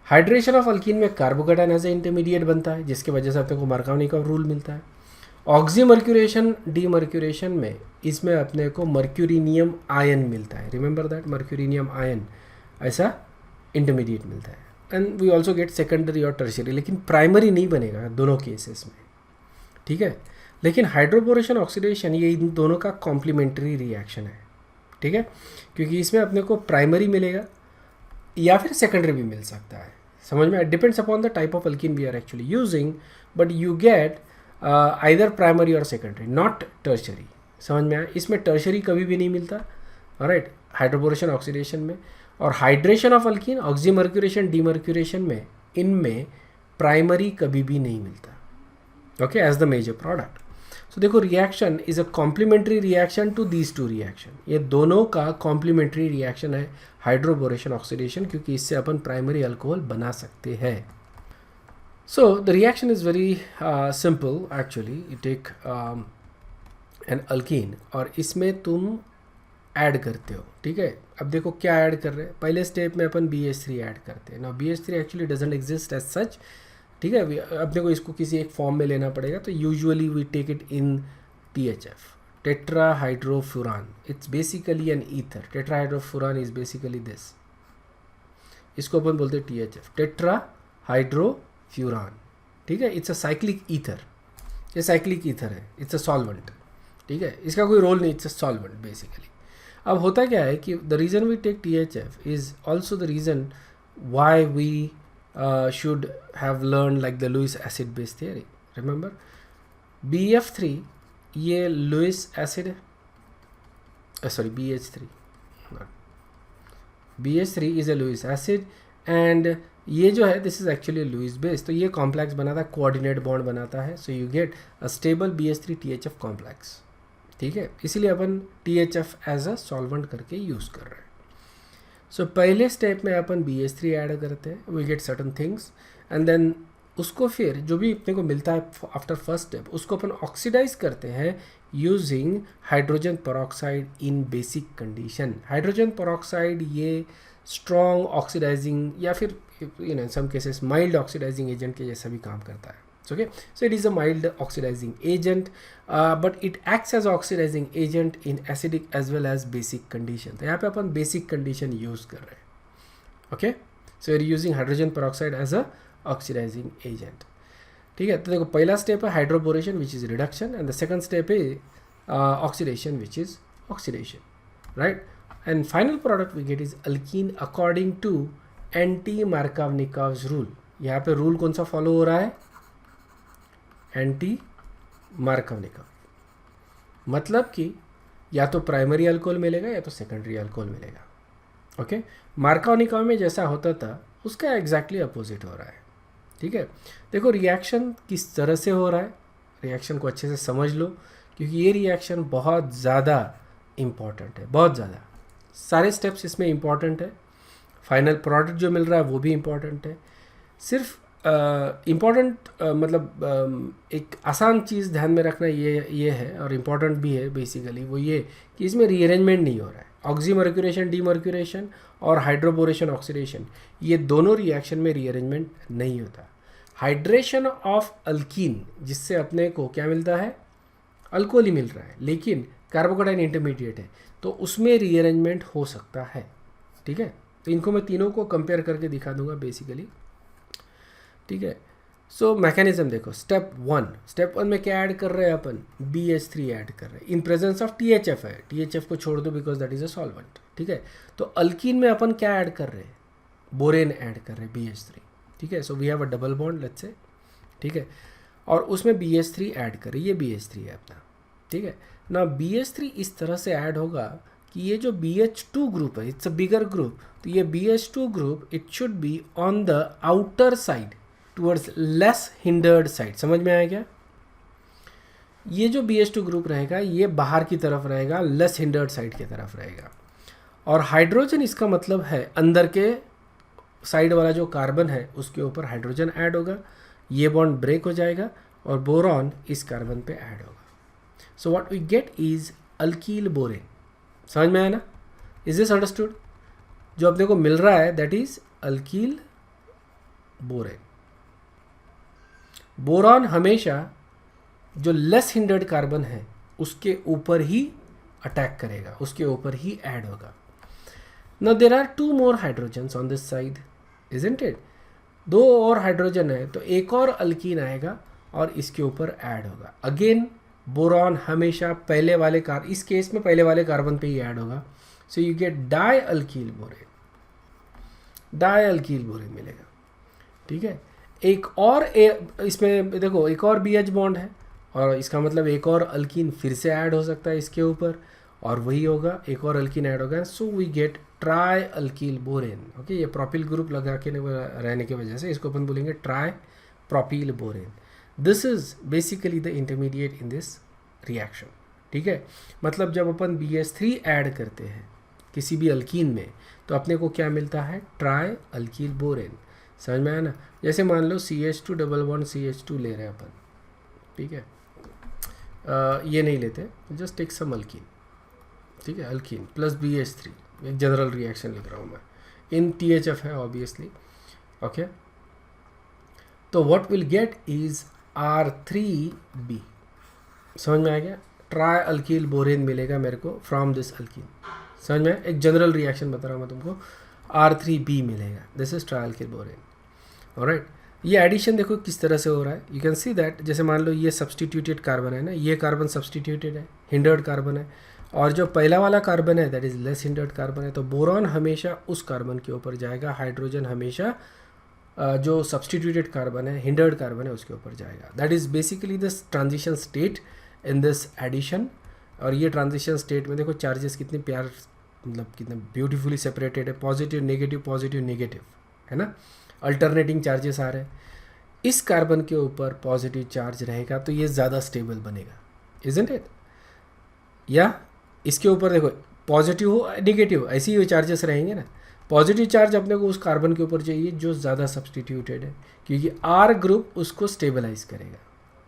Hydration of alkene में कार्बोकेटायन एज ए इंटरमीडिएट बनता है, जिसकी वजह से अपने को मार्कोवनिकॉव रूल मिलता है. ऑक्सीमर्क्यूरेशन डीमर्क्यूरेशन में इसमें अपने को मर्क्यूरिनियम आयन मिलता है. रिमेंबर दैट, मर्क्यूरिनियम आयन ऐसा इंटरमीडिएट मिलता है. And we also get secondary और टर्शरी, लेकिन प्राइमरी नहीं बनेगा दोनों केसेस में, ठीक है. लेकिन हाइड्रोबोरेशन ऑक्सीडेशन ये इन दोनों का कॉम्प्लीमेंट्री रिएक्शन है, ठीक है, क्योंकि इसमें अपने को प्राइमरी मिलेगा या फिर सेकेंडरी भी मिल सकता है. समझ में, depends upon the type of alkene we are actually using, but you get either primary और सेकेंडरी, नॉट टर्शरी. समझ में आया, इसमें टर्शरी कभी भी नहीं मिलता, राइट, हाइड्रोबोरेशन ऑक्सीडेशन में. और hydration of alkene, oxymercuration demercuration में, इनमें प्राइमरी कभी भी नहीं मिलता, okay, as the major product. So देखो, reaction is a complementary reaction to these two reaction. ये दोनों का कॉम्प्लीमेंट्री रिएक्शन है हाइड्रोबोरेशन ऑक्सीडेशन, क्योंकि इससे अपन प्राइमरी अल्कोहल बना सकते हैं. So the reaction is very simple actually. You take an alkene और इसमें तुम ऐड करते हो, ठीक है. अब देखो क्या ऐड कर रहे हैं. पहले स्टेप में अपन BH3 ऐड करते हैं. ना BH3 actually doesn't exist as such, ठीक है. अपने को इसको किसी एक फॉर्म में लेना पड़ेगा. तो usually we take it in THF, tetrahydrofuran. It's basically an ether. Tetrahydrofuran is basically this. इसको अपन बोलते हैं THF, टेट्राहाइड्रोफ्यूरान, ठीक है. It's a cyclic ether. ये साइक्लिक ईथर है, इट्स अ सॉल्वेंट, ठीक है. इसका कोई रोल नहीं, इट्स अ सॉल्वेंट बेसिकली. अब होता क्या है कि the reason we take THF is also the reason why we should have learn like the Lewis acid base theory. Remember, BF3 ये लुइस एसिड है, sorry BH3, BH3 is a Lewis acid and ये जो है this is actually Lewis base. तो ये कॉम्प्लेक्स बनाता है, कोऑर्डिनेट बॉन्ड बनाता है. So you get a stable BH3 THF complex, ठीक है. इसीलिए अपन THF एज अ सॉल्वेंट करके यूज़ कर रहे हैं. सो पहले स्टेप में अपन BH3 ऐड करते हैं, we get certain things and then उसको फिर जो भी अपने को मिलता है आफ्टर फर्स्ट स्टेप, उसको अपन ऑक्सीडाइज करते हैं using hydrogen peroxide in basic condition. Hydrogen peroxide ये स्ट्रॉन्ग ऑक्सीडाइजिंग या फिर in some cases mild oxidising agent के जैसा भी काम करता है. Okay, so it is a mild oxidising agent, but it acts as oxidising agent in acidic as well as basic condition. तो यहाँ पे अपन बेसिक कंडीशन यूज़ कर रहे हैं. Okay, so you're using hydrogen peroxide as a oxidising agent, ठीक है. तो देखो, पहला स्टेप है hydroboration which is reduction and the second step है oxidation which is oxidation, right. And final product we get is alkene according to anti Markovnikov's rule. यहाँ पे रूल कौन सा फॉलो हो रहा है, एंटी मार्कोवनिकॉव. मतलब कि या तो प्राइमरी अल्कोहल मिलेगा या तो सेकेंडरी अल्कोहल मिलेगा. ओके, मार्कोवनिकॉव में जैसा होता था उसका एग्जैक्टली अपोजिट हो रहा है, ठीक है. देखो रिएक्शन किस तरह से हो रहा है, रिएक्शन को अच्छे से समझ लो, क्योंकि ये रिएक्शन बहुत ज़्यादा इम्पॉर्टेंट है, बहुत ज़्यादा. सारे स्टेप्स इसमें इम्पॉर्टेंट है. फाइनल प्रोडक्ट जो मिल रहा है वो भी इम्पॉर्टेंट है. सिर्फ इम्पॉर्टेंट मतलब एक आसान चीज़ ध्यान में रखना ये है और इम्पॉर्टेंट भी है बेसिकली, वो ये कि इसमें रीअरेंजमेंट नहीं हो रहा है. ऑक्सीमर्क्यूरेशन डीमर्क्यूरेशन और हाइड्रोबोरेशन ऑक्सीडेशन, ये दोनों रिएक्शन में रीअरेंजमेंट नहीं होता. हाइड्रेशन ऑफ अल्कीन जिससे अपने को क्या मिलता है, अल्कोहल ही मिल रहा है, लेकिन कार्बोकेटायन इंटरमीडिएट है, तो उसमें रीअरेंजमेंट हो सकता है, ठीक है. तो इनको मैं तीनों को कंपेयर करके दिखा दूंगा बेसिकली, ठीक है. सो मैकेनिज्म देखो, स्टेप वन में क्या ऐड कर रहे हैं अपन, BH3 ऐड कर रहे हैं इन प्रेजेंस ऑफ THF है. THF को छोड़ दो because that is a solvent, ठीक है. तो अल्कीन में अपन क्या ऐड कर रहे हैं, बोरेन ऐड कर रहे हैं BH3, ठीक है. So we have a double bond let's say, ठीक है, और उसमें BH3 ऐड कर रही है, ये BH3 है अपना, ठीक है ना. BH3 इस तरह से ऐड होगा कि ये जो BH2 ग्रुप है, इट्स अ बिगर ग्रुप, तो ये BH2 group it should be on the outer side towards less hindered side. समझ में आया क्या, ये जो BH2 ग्रुप रहेगा ये बाहर की तरफ रहेगा, लेस हिंडर्ड साइड की तरफ रहेगा। और हाइड्रोजन इसका मतलब है अंदर के साइड वाला जो कार्बन है उसके ऊपर हाइड्रोजन ऐड होगा, ये बॉन्ड ब्रेक हो जाएगा और बोरॉन इस कार्बन पे ऐड होगा। So what we get is alkyl borane. समझ में आया ना? Is this understood? जो अपने को मिल रहा है that is alkyl borane. Boron हमेशा जो लेस हिंडर्ड कार्बन है उसके ऊपर ही अटैक करेगा, उसके ऊपर ही ऐड होगा। Now there are 2 more hydrogens on this side, isn't it? 2 और हाइड्रोजन है तो एक और अल्कीन आएगा और इसके ऊपर ऐड होगा। अगेन बोरॉन हमेशा पहले वाले इस केस में पहले वाले कार्बन पे ही ऐड होगा। So you get dialkyl borane, dialkyl borane मिलेगा। ठीक है, एक और इसमें देखो एक और BH बॉन्ड है और इसका मतलब एक और अल्कीन फिर से ऐड हो सकता है इसके ऊपर और वही होगा, एक और अल्कीन ऐड होगा। So we get trialkyl borane. Okay, ये प्रोपिल ग्रुप लगा के रहने की वजह से इसको अपन बोलेंगे tripropyl borane. This is basically the intermediate in this reaction. ठीक है, मतलब जब अपन BH3 ऐड करते हैं किसी भी अल्कीन में तो अपने को क्या मिलता है? Try alkyl borane. समझ में आया ना? जैसे मान लो CH2 डबल बॉन्ड CH2 ले रहे हैं अपन, ठीक है, ये नहीं लेते, जस्ट टेक सम अल्कीन। ठीक है, अल्कीन प्लस BH3, एक जनरल रिएक्शन लिख रहा हूँ मैं, इन THF है ऑब्वियसली। ओके, तो what will get is R3B। समझ में आ गया? ट्राई अल्कील बोरेन मिलेगा मेरे को फ्रॉम दिस अल्कीन। समझ में? एक जनरल रिएक्शन बता रहा हूँ मैं तुमको, R3B मिलेगा। This is try alkyl borane. Alright, ये एडिशन देखो किस तरह से हो रहा है। यू कैन सी दैट, जैसे मान लो ये सब्सटीट्यूटेड कार्बन है ना, ये कार्बन सब्सटीट्यूटेड है, हिंडर्ड कार्बन है, और जो पहला वाला कार्बन है that is less hindered carbon है। तो बोरॉन हमेशा उस कार्बन के ऊपर जाएगा, हाइड्रोजन हमेशा जो सब्सटीट्यूटेड कार्बन है, हिंडर्ड कार्बन है, उसके ऊपर जाएगा। That is basically this transition state in this addition. और ये ट्रांजिशन स्टेट में देखो चार्जेस कितने प्यार, मतलब कितने ब्यूटीफुली सेपरेटेड है, पॉजिटिव नेगेटिव है ना, अल्टरनेटिंग चार्जेस आ रहे हैं। इस कार्बन के ऊपर पॉजिटिव चार्ज रहेगा तो ये ज़्यादा स्टेबल बनेगा, इजंट इट? या इसके ऊपर देखो पॉजिटिव हो नेगेटिव, ऐसे ही चार्जेस रहेंगे ना। पॉजिटिव चार्ज अपने को उस कार्बन के ऊपर चाहिए जो ज़्यादा सब्सटीट्यूटेड है, क्योंकि R ग्रुप उसको स्टेबलाइज करेगा।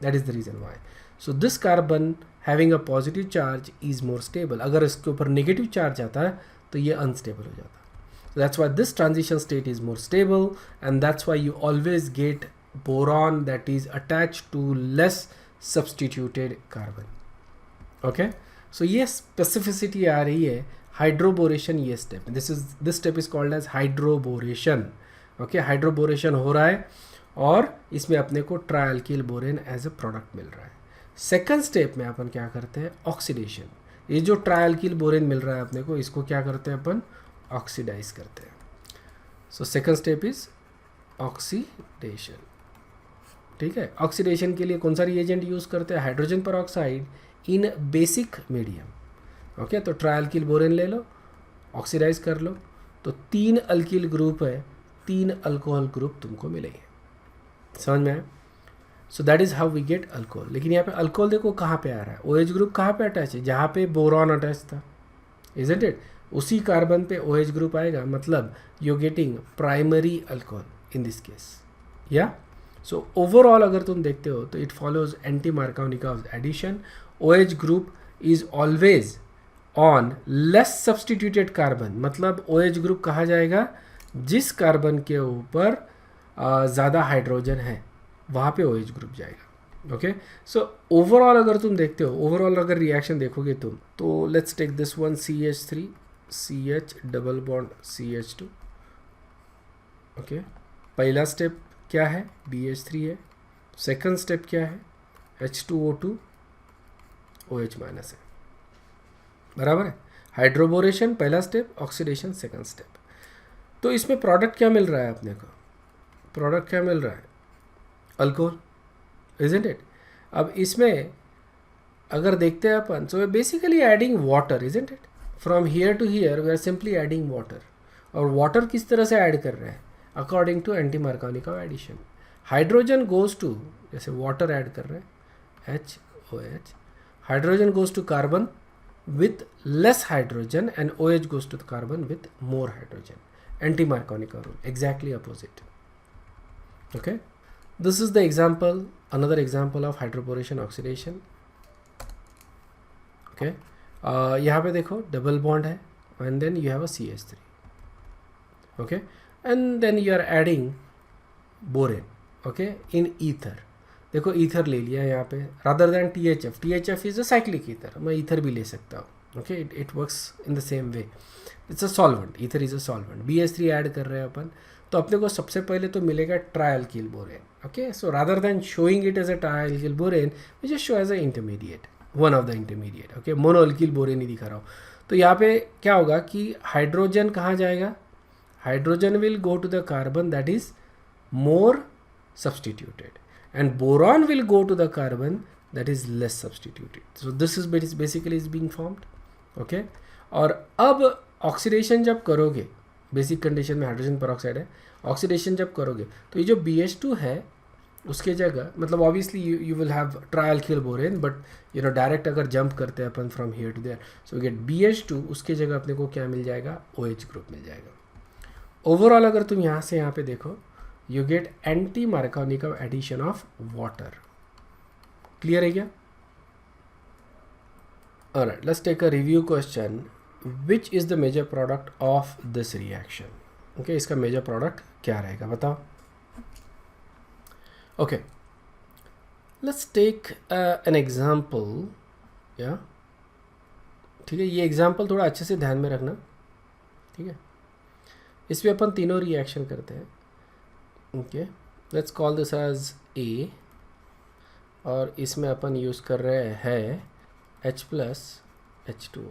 That is the reason Y. So this carbon having a positive charge is more stable. अगर इसके ऊपर नेगेटिव चार्ज आता है तो ये अनस्टेबल हो जाता है। So that's why this transition state is more stable, and that's why you always get boron that is attached to less substituted carbon. Okay, so ये specificity आ रही है हाइड्रोबोरेशन, ये step, this step is called as hydroboration. Okay, hydroboration हो रहा है और इसमें अपने को ट्राइअल्किल बोरेन एज अ प्रोडक्ट मिल रहा है। सेकंड स्टेप में अपन क्या करते हैं? ऑक्सीडेशन। ये जो ट्राइअल्किल बोरेन मिल रहा है अपने को, इसको क्या करते हैं अपन? ऑक्सीडाइज करते हैं। So second step is oxidation. ठीक है, ऑक्सीडेशन के लिए कौन सा रिएजेंट यूज करते हैं? हाइड्रोजन पर ऑक्साइड इन बेसिक मीडियम। ओके, तो ट्राइअल्किल बोरेन ले लो, ऑक्सीडाइज कर लो, तो 3 अल्किल ग्रुप है, 3 अल्कोहल ग्रुप तुमको मिलेंगे। समझ में आया? So that is how we get alcohol. लेकिन यहाँ पे अल्कोहल देखो कहाँ पे आ रहा है, OH ग्रुप कहाँ पे अटैच है? जहाँ पे बोरॉन अटैच था, इजंट इट? उसी कार्बन पे OH ग्रुप आएगा, मतलब you getting primary alcohol in this case. या सो ओवरऑल अगर तुम देखते हो तो it follows anti Markovnikov addition. OH group is always on less substituted carbon, मतलब OH ग्रुप कहा जाएगा जिस कार्बन के ऊपर ज़्यादा हाइड्रोजन है वहाँ पे OH ग्रुप जाएगा। ओके, सो ओवरऑल अगर तुम देखते हो, ओवरऑल अगर रिएक्शन देखोगे तुम, तो let's take this one CH3 CH double bond CH2। Okay, पहला स्टेप क्या है? BH3 है। सेकंड स्टेप क्या है? H2O2 OH माइनस है, बराबर है। हाइड्रोबोरेशन पहला स्टेप, ऑक्सीडेशन सेकंड स्टेप। तो इसमें प्रोडक्ट क्या मिल रहा है अपने को? प्रोडक्ट क्या मिल रहा है? Alcohol, isn't it? अब इसमें अगर देखते हैं अपन, so basically adding water, isn't it? From here to here we are simply adding water. और वाटर किस तरह से ऐड कर रहे हैं? According to anti Markovnikov addition. Hydrogen goes to, जैसे वाटर ऐड कर रहे हैं OH. Hydrogen goes to carbon with less hydrogen and OH goes to the carbon with more hydrogen. Anti-Markovnikov rule, exactly opposite. Okay, this is the example, another example of hydroboration oxidation. Okay, यहाँ पे देखो double bond है and then you have a CH3. Okay, and then you are adding borane. Okay, in ether. देखो ईथर ले लिया यहाँ पे rather than THF. THF is a cyclic ether. मैं ईथर भी ले सकता हूँ. Okay, it works in the same way. It's a solvent. Ether is a solvent. BH3 add कर रहे हैं अपन, तो अपने को सबसे पहले तो मिलेगा ट्रायल्किल borane. Okay, so rather than showing it as a trialkyl borane, we just show as a intermediate, one of the intermediate. Okay, monoalkyl borane ही दिखा रहा हूँ. तो यहाँ पे क्या होगा कि हाइड्रोजन कहाँ जाएगा? Hydrogen will go to the carbon that is more substituted, and boron will go to the carbon that is less substituted. So this is basically is being formed. Okay, और अब ऑक्सीडेशन जब करोगे, बेसिक कंडीशन में हाइड्रोजन पेरोक्साइड है, ऑक्सीडेशन जब करोगे तो ये जो BH2 है उसके जगह, मतलब obviously you will have trialkyl borane, but you know direct अगर जंप करते हैं अपन from here to there, so get BH2, उसके जगह अपने को क्या मिल जाएगा? OH ग्रुप मिल जाएगा. ओवरऑल अगर तुम यहाँ से यहाँ पे देखो, you get anti-Markovnikov addition of water. Clear है क्या? Alright, let's take a review question. Which is the major product of this reaction? Okay, इसका major product क्या रहेगा बताओ? Okay, let's take an example. Yeah, ठीक है, ये example थोड़ा अच्छे से ध्यान में रखना. ठीक है, इस पे अपन तीनों रिएक्शन करते हैं. Okay, let's call this as A, और इसमें अपन यूज़ कर रहे हैं H+H2O.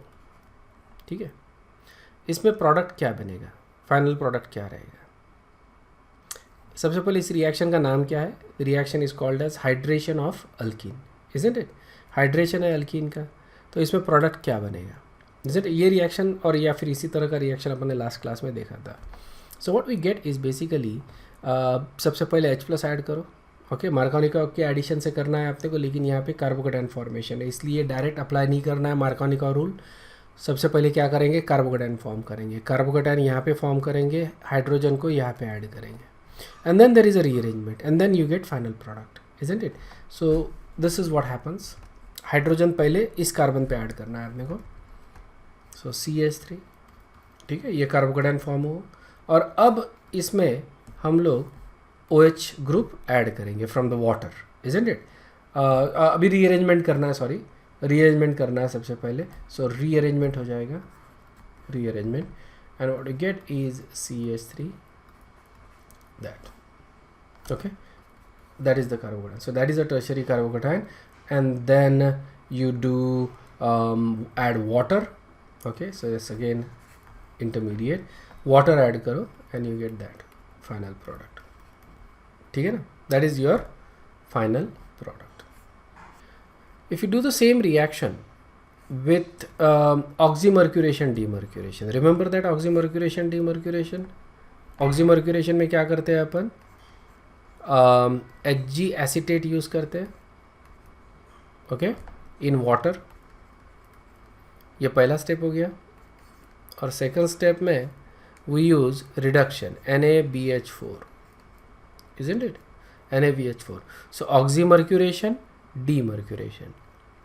ठीक है, इसमें प्रोडक्ट क्या बनेगा? फाइनल प्रोडक्ट क्या रहेगा? सबसे पहले इस रिएक्शन का नाम क्या है? Reaction is called as hydration of alkene, isn't it? Hydration है अल्कीन का, तो इसमें प्रोडक्ट क्या बनेगा? इजंट ये रिएक्शन, और या फिर इसी तरह का रिएक्शन अपन ने लास्ट क्लास में देखा था. So what we get is basically, सबसे पहले H+ ऐड करो. ओके, मार्कोनिकॉव के एडिशन से करना है आपने को, लेकिन यहाँ पे कार्बोकेटाइन फॉर्मेशन है, इसलिए डायरेक्ट अप्लाई नहीं करना है मार्कोनिकॉव रूल. सबसे पहले क्या करेंगे? कार्बोकेटाइन फॉर्म करेंगे. कार्बोकेटाइन यहाँ पे फॉर्म करेंगे, हाइड्रोजन को यहाँ पे ऐड करेंगे, and then there is a rearrangement, and then you get final product, isn't it? So this is what happens. Hydrogen पहले इस कार्बन पे ऐड करना है आपने को, सो CH3. ठीक है, ये कार्बोकेटाइन फॉर्म हो, और अब इसमें हम लोग OH ग्रुप ऐड करेंगे from the water, isn't it? अभी रीअरेंजमेंट करना है, सॉरी, रीअरेंजमेंट करना है सबसे पहले. सो रीअरेंजमेंट हो जाएगा, rearrangement, and what you get is CH3, that. Okay, that is the carbocation. So that is a tertiary carbocation, and then you do add water. Okay, so it's again intermediate, water add करो and you get that final product. ठीक है ना? That is your final product. If you do the same reaction with oxymercuration demercuration, remember that oxymercuration demercuration. Oxymercuration में क्या करते हैं अपन? Hg एसीटेट यूज़ करते हैं, ओके, इन वाटर. ये पहला स्टेप हो गया. और सेकंड स्टेप में we use reduction NaBH4, isn't it? NaBH4. So oxymercuration, demercuration.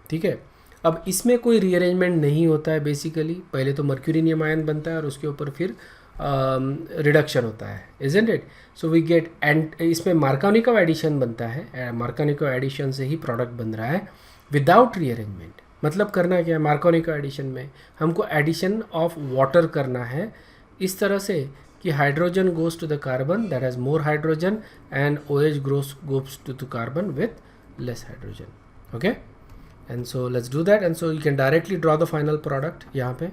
ठीक है, अब इसमें कोई रीअरेंजमेंट नहीं होता है. बेसिकली पहले तो मर्क्यूरिनियम आयन बनता है और उसके ऊपर फिर रिडक्शन होता है, isn't it? So we get, and इसमें मार्कोनिकॉव एडिशन बनता है. मार्कोनिकॉव एडिशन से ही प्रोडक्ट बन रहा है विदाउट रीअरेंजमेंट. मतलब करना क्या है मार्कोनिकॉव एडिशन में? हमको एडिशन ऑफ वाटर करना है इस तरह से कि hydrogen goes to the carbon that has more hydrogen, and OH goes to the carbon with less hydrogen. Okay, and so let's do that, and so you can directly draw the final product यहाँ पे.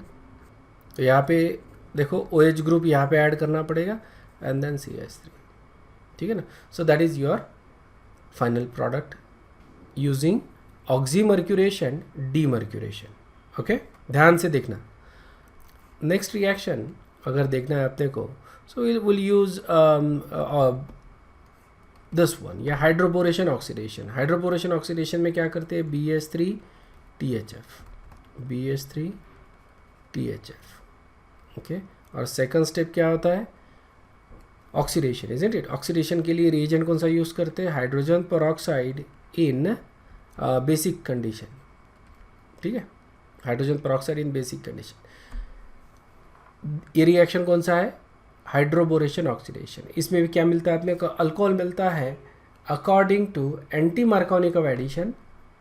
तो यहाँ पे देखो OH ग्रुप यहाँ पे ऐड करना पड़ेगा, एंड देन CH3. ठीक है ना? So that is your final product using oxymercuration demercuration. Okay, ध्यान से देखना. नेक्स्ट रिएक्शन अगर देखना है अपने को, so will use this one, या हाइड्रोबोरेशन ऑक्सीडेशन। हाइड्रोबोरेशन ऑक्सीडेशन में क्या करते हैं, BH3THF, BH3THF, ओके। और सेकंड स्टेप क्या होता है, ऑक्सीडेशन, इजंट इट। ऑक्सीडेशन के लिए रिएजेंट कौन सा यूज़ करते हैं, hydrogen peroxide in basic condition, ठीक है, hydrogen peroxide in basic condition. ये रिएक्शन कौन सा है, हाइड्रोबोरेशन ऑक्सीडेशन। इसमें भी क्या मिलता है अपने को, अल्कोहल मिलता है according to anti Markovnikov addition,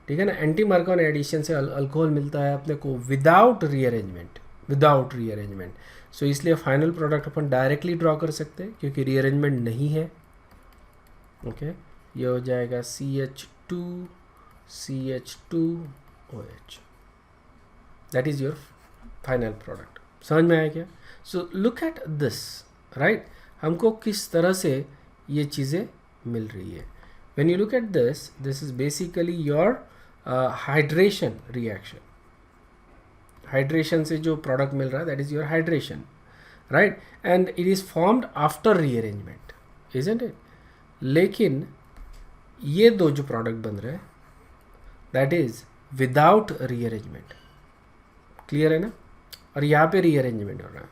ठीक है ना। एंटी मार्कोन एडिशन से अल्कोहल मिलता है अपने को without rearrangement, without rearrangement. So इसलिए फाइनल प्रोडक्ट अपन डायरेक्टली ड्रॉ कर सकते हैं क्योंकि रीअरेंजमेंट नहीं है, ओके। ये हो जाएगा CH2CH2OH, that is your final product. समझ में आया क्या? So look at this, right, हमको किस तरह से ये चीज़ें मिल रही है। When you look at this, this is basically your hydration reaction. Hydration से जो प्रोडक्ट मिल रहा है that is your hydration, right, and it is formed after rearrangement, isn't it. लेकिन ये दो जो प्रोडक्ट बन रहे हैं that is without rearrangement, clear है ना। और यहाँ पे रीअरेंजमेंट हो रहा है,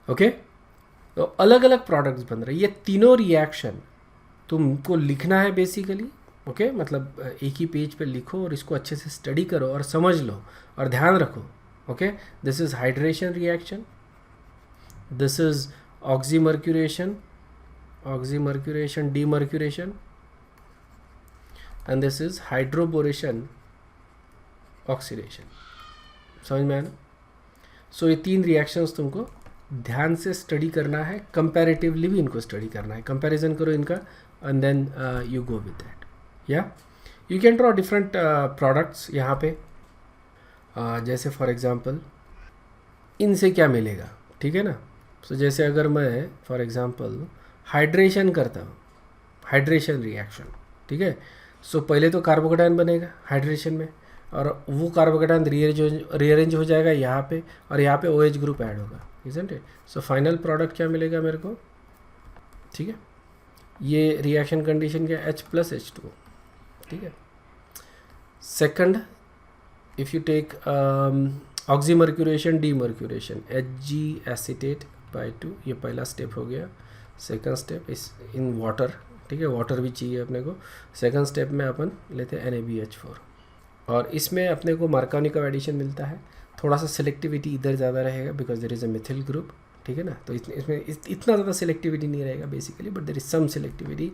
ओके। तो अलग अलग प्रोडक्ट्स बन रहे हैं। ये तीनों रिएक्शन तुमको लिखना है बेसिकली, ओके, मतलब एक ही पेज पे लिखो और इसको अच्छे से स्टडी करो और समझ लो और ध्यान रखो, okay. This is hydration reaction, this is oxymercuration, demercuration, and this is hydroboration oxidation. समझ में आया ना? सो ये तीन रिएक्शंस तुमको ध्यान से स्टडी करना है, कंपैरेटिवली भी इनको स्टडी करना है, कंपैरिजन करो इनका, and then you go with that. या you can draw different products यहाँ पे, जैसे फॉर एग्जांपल इनसे क्या मिलेगा, ठीक है ना। सो जैसे अगर मैं फॉर एग्जांपल हाइड्रेशन करता हूँ, हाइड्रेशन रिएक्शन, ठीक है। सो पहले तो कार्बोकेटायन बनेगा हाइड्रेशन में, और वो कार्बोकेटायन रीअरेंज हो जाएगा यहाँ पे, और यहाँ पे OH ग्रुप ऐड होगा, isn't it. So final product क्या मिलेगा मेरे को, ठीक है। ये रिएक्शन कंडीशन क्या, H+H2O, ठीक है। Second, if you take oxymercuration, demercuration, Hg acetate by 2, ये पहला स्टेप हो गया। सेकंड स्टेप इस इन वाटर, ठीक है, वाटर भी चाहिए अपने को। सेकंड स्टेप में अपन लेते हैं NaBH4, और इसमें अपने को मार्कोनिक एडिशन मिलता है। थोड़ा सा सिलेक्टिविटी इधर ज़्यादा रहेगा because there is a methyl group, ठीक है ना। तो इसमें इतना ज़्यादा सिलेक्टिविटी नहीं रहेगा basically, but there is some selectivity,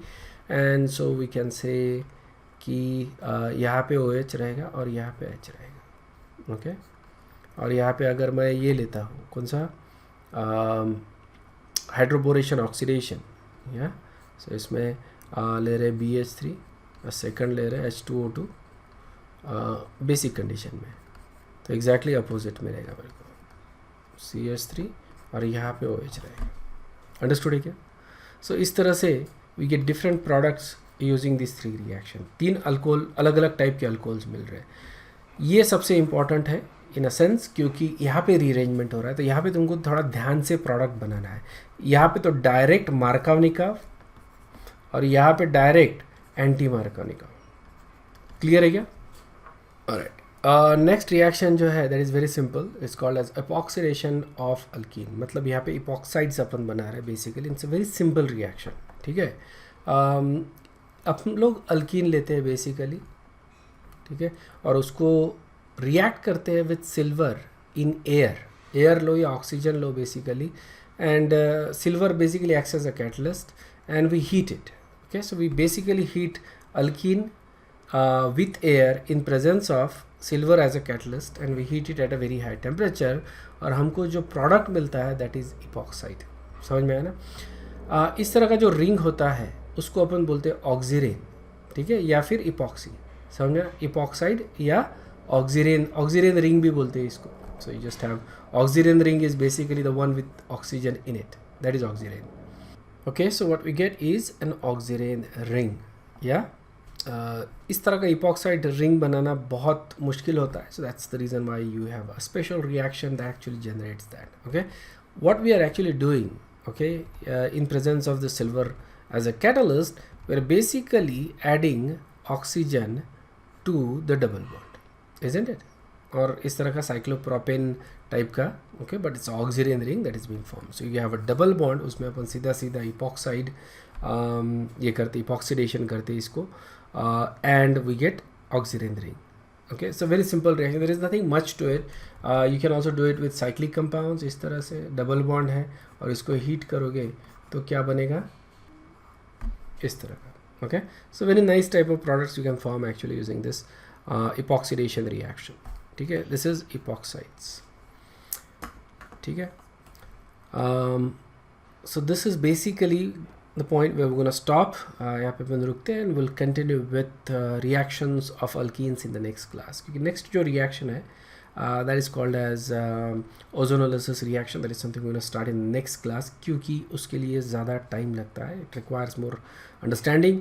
and so we can say कि यहाँ पे OH रहेगा और यहाँ पे H रहेगा, ओके। और यहाँ पे अगर मैं ये लेता हूँ कौन सा, हाइड्रोबोरेशन ऑक्सीडेशन, या सो इसमें ले रहे BH3 और सेकंड ले रहे H2O2 बेसिक कंडीशन में, तो एग्जैक्टली अपोजिट मिलेगा मेरे को, CH3 और यहाँ पे OH रहेगा। अंडरस्टूड है क्या? सो इस तरह से we get different products using this three reaction. तीन अल्कोहल, अलग अलग टाइप के अल्कोहल्स मिल रहे हैं। ये सबसे इम्पॉर्टेंट है इन अ सेंस, क्योंकि यहाँ पे रीअरेंजमेंट हो रहा है, तो यहाँ पे तुमको थोड़ा ध्यान से प्रोडक्ट बनाना है। यहाँ पे तो डायरेक्ट मार्कोनिका और यहाँ पे डायरेक्ट एंटी मार्कोनिका। क्लियर है क्या? ऑलराइट, नेक्स्ट रिएक्शन जो है that is very simple, it's called as epoxidation of alkene. मतलब यहाँ पे इपॉक्साइड्स अपन बना रहे हैं basically, it's a very simple reaction, ठीक है। अपन लोग अल्कीन लेते हैं बेसिकली, ठीक है, और उसको रिएक्ट करते हैं विथ सिल्वर इन एयर लो या ऑक्सीजन लो basically, and silver basically acts as a catalyst and we heat it, okay. So we basically heat alkene with air in presence of silver as a catalyst, and we heat it at a very high temperature, और हमको जो प्रोडक्ट मिलता है दैट इज़ इपॉक्साइड। समझ में आया ना? इस तरह का जो रिंग होता है उसको अपन बोलते हैं ऑक्सीरेन, ठीक है, या फिर इपॉक्सी। समझ में? इपॉक्साइड या ऑक्सीरेन रिंग भी बोलते हैं इसको। So you just have oxirane ring is basically the one with oxygen in it, that is oxirane, okay. So what we get is an oxirane ring, या इस तरह का इपॉक्साइड रिंग बनाना बहुत मुश्किल होता है। So that's the reason why you have a special reaction that actually generates that, okay. What we are actually doing, okay, in presence of the silver as a catalyst, we're basically adding oxygen to the double bond, isn't it? और इस तरह का साइक्लोप्रोपेन टाइप का, okay, but it's oxygen ring that is being form. So you have a double bond, उसमें अपन सीधा सीधा इपॉक्साइड ये करते, इपॉक्सीडेशन करते इसको, and we get oxygen ring. Okay, so very simple reaction, there is nothing much to it. You can also do it with cyclic compounds. इस तरह से डबल बॉन्ड है और इसको हीट करोगे तो क्या बनेगा, इस तरह का. Okay, so very nice type of products you can form actually using this epoxidation reaction. ठीक है, दिस इज इपॉक्साइड्स. ठीक है, so this is basically the point where we're going to stop. यहाँ पे अपन रुकते हैं, and we'll continue with reactions of alkenes in the next class. क्योंकि next जो reaction है that is called as ozonolysis reaction. That is something we're going to start in the next class, क्योंकि उसके लिए ज़्यादा time लगता है. It requires more understanding.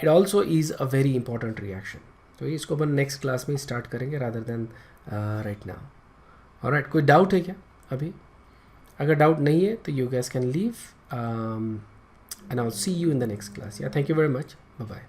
It also is a very important reaction. तो इसको अपन next class में start करेंगे rather than right now. Alright, कोई doubt है क्या अभी? अगर doubt नहीं है तो you guys can leave. And I'll see you in the next class. Yeah, thank you very much. Bye bye.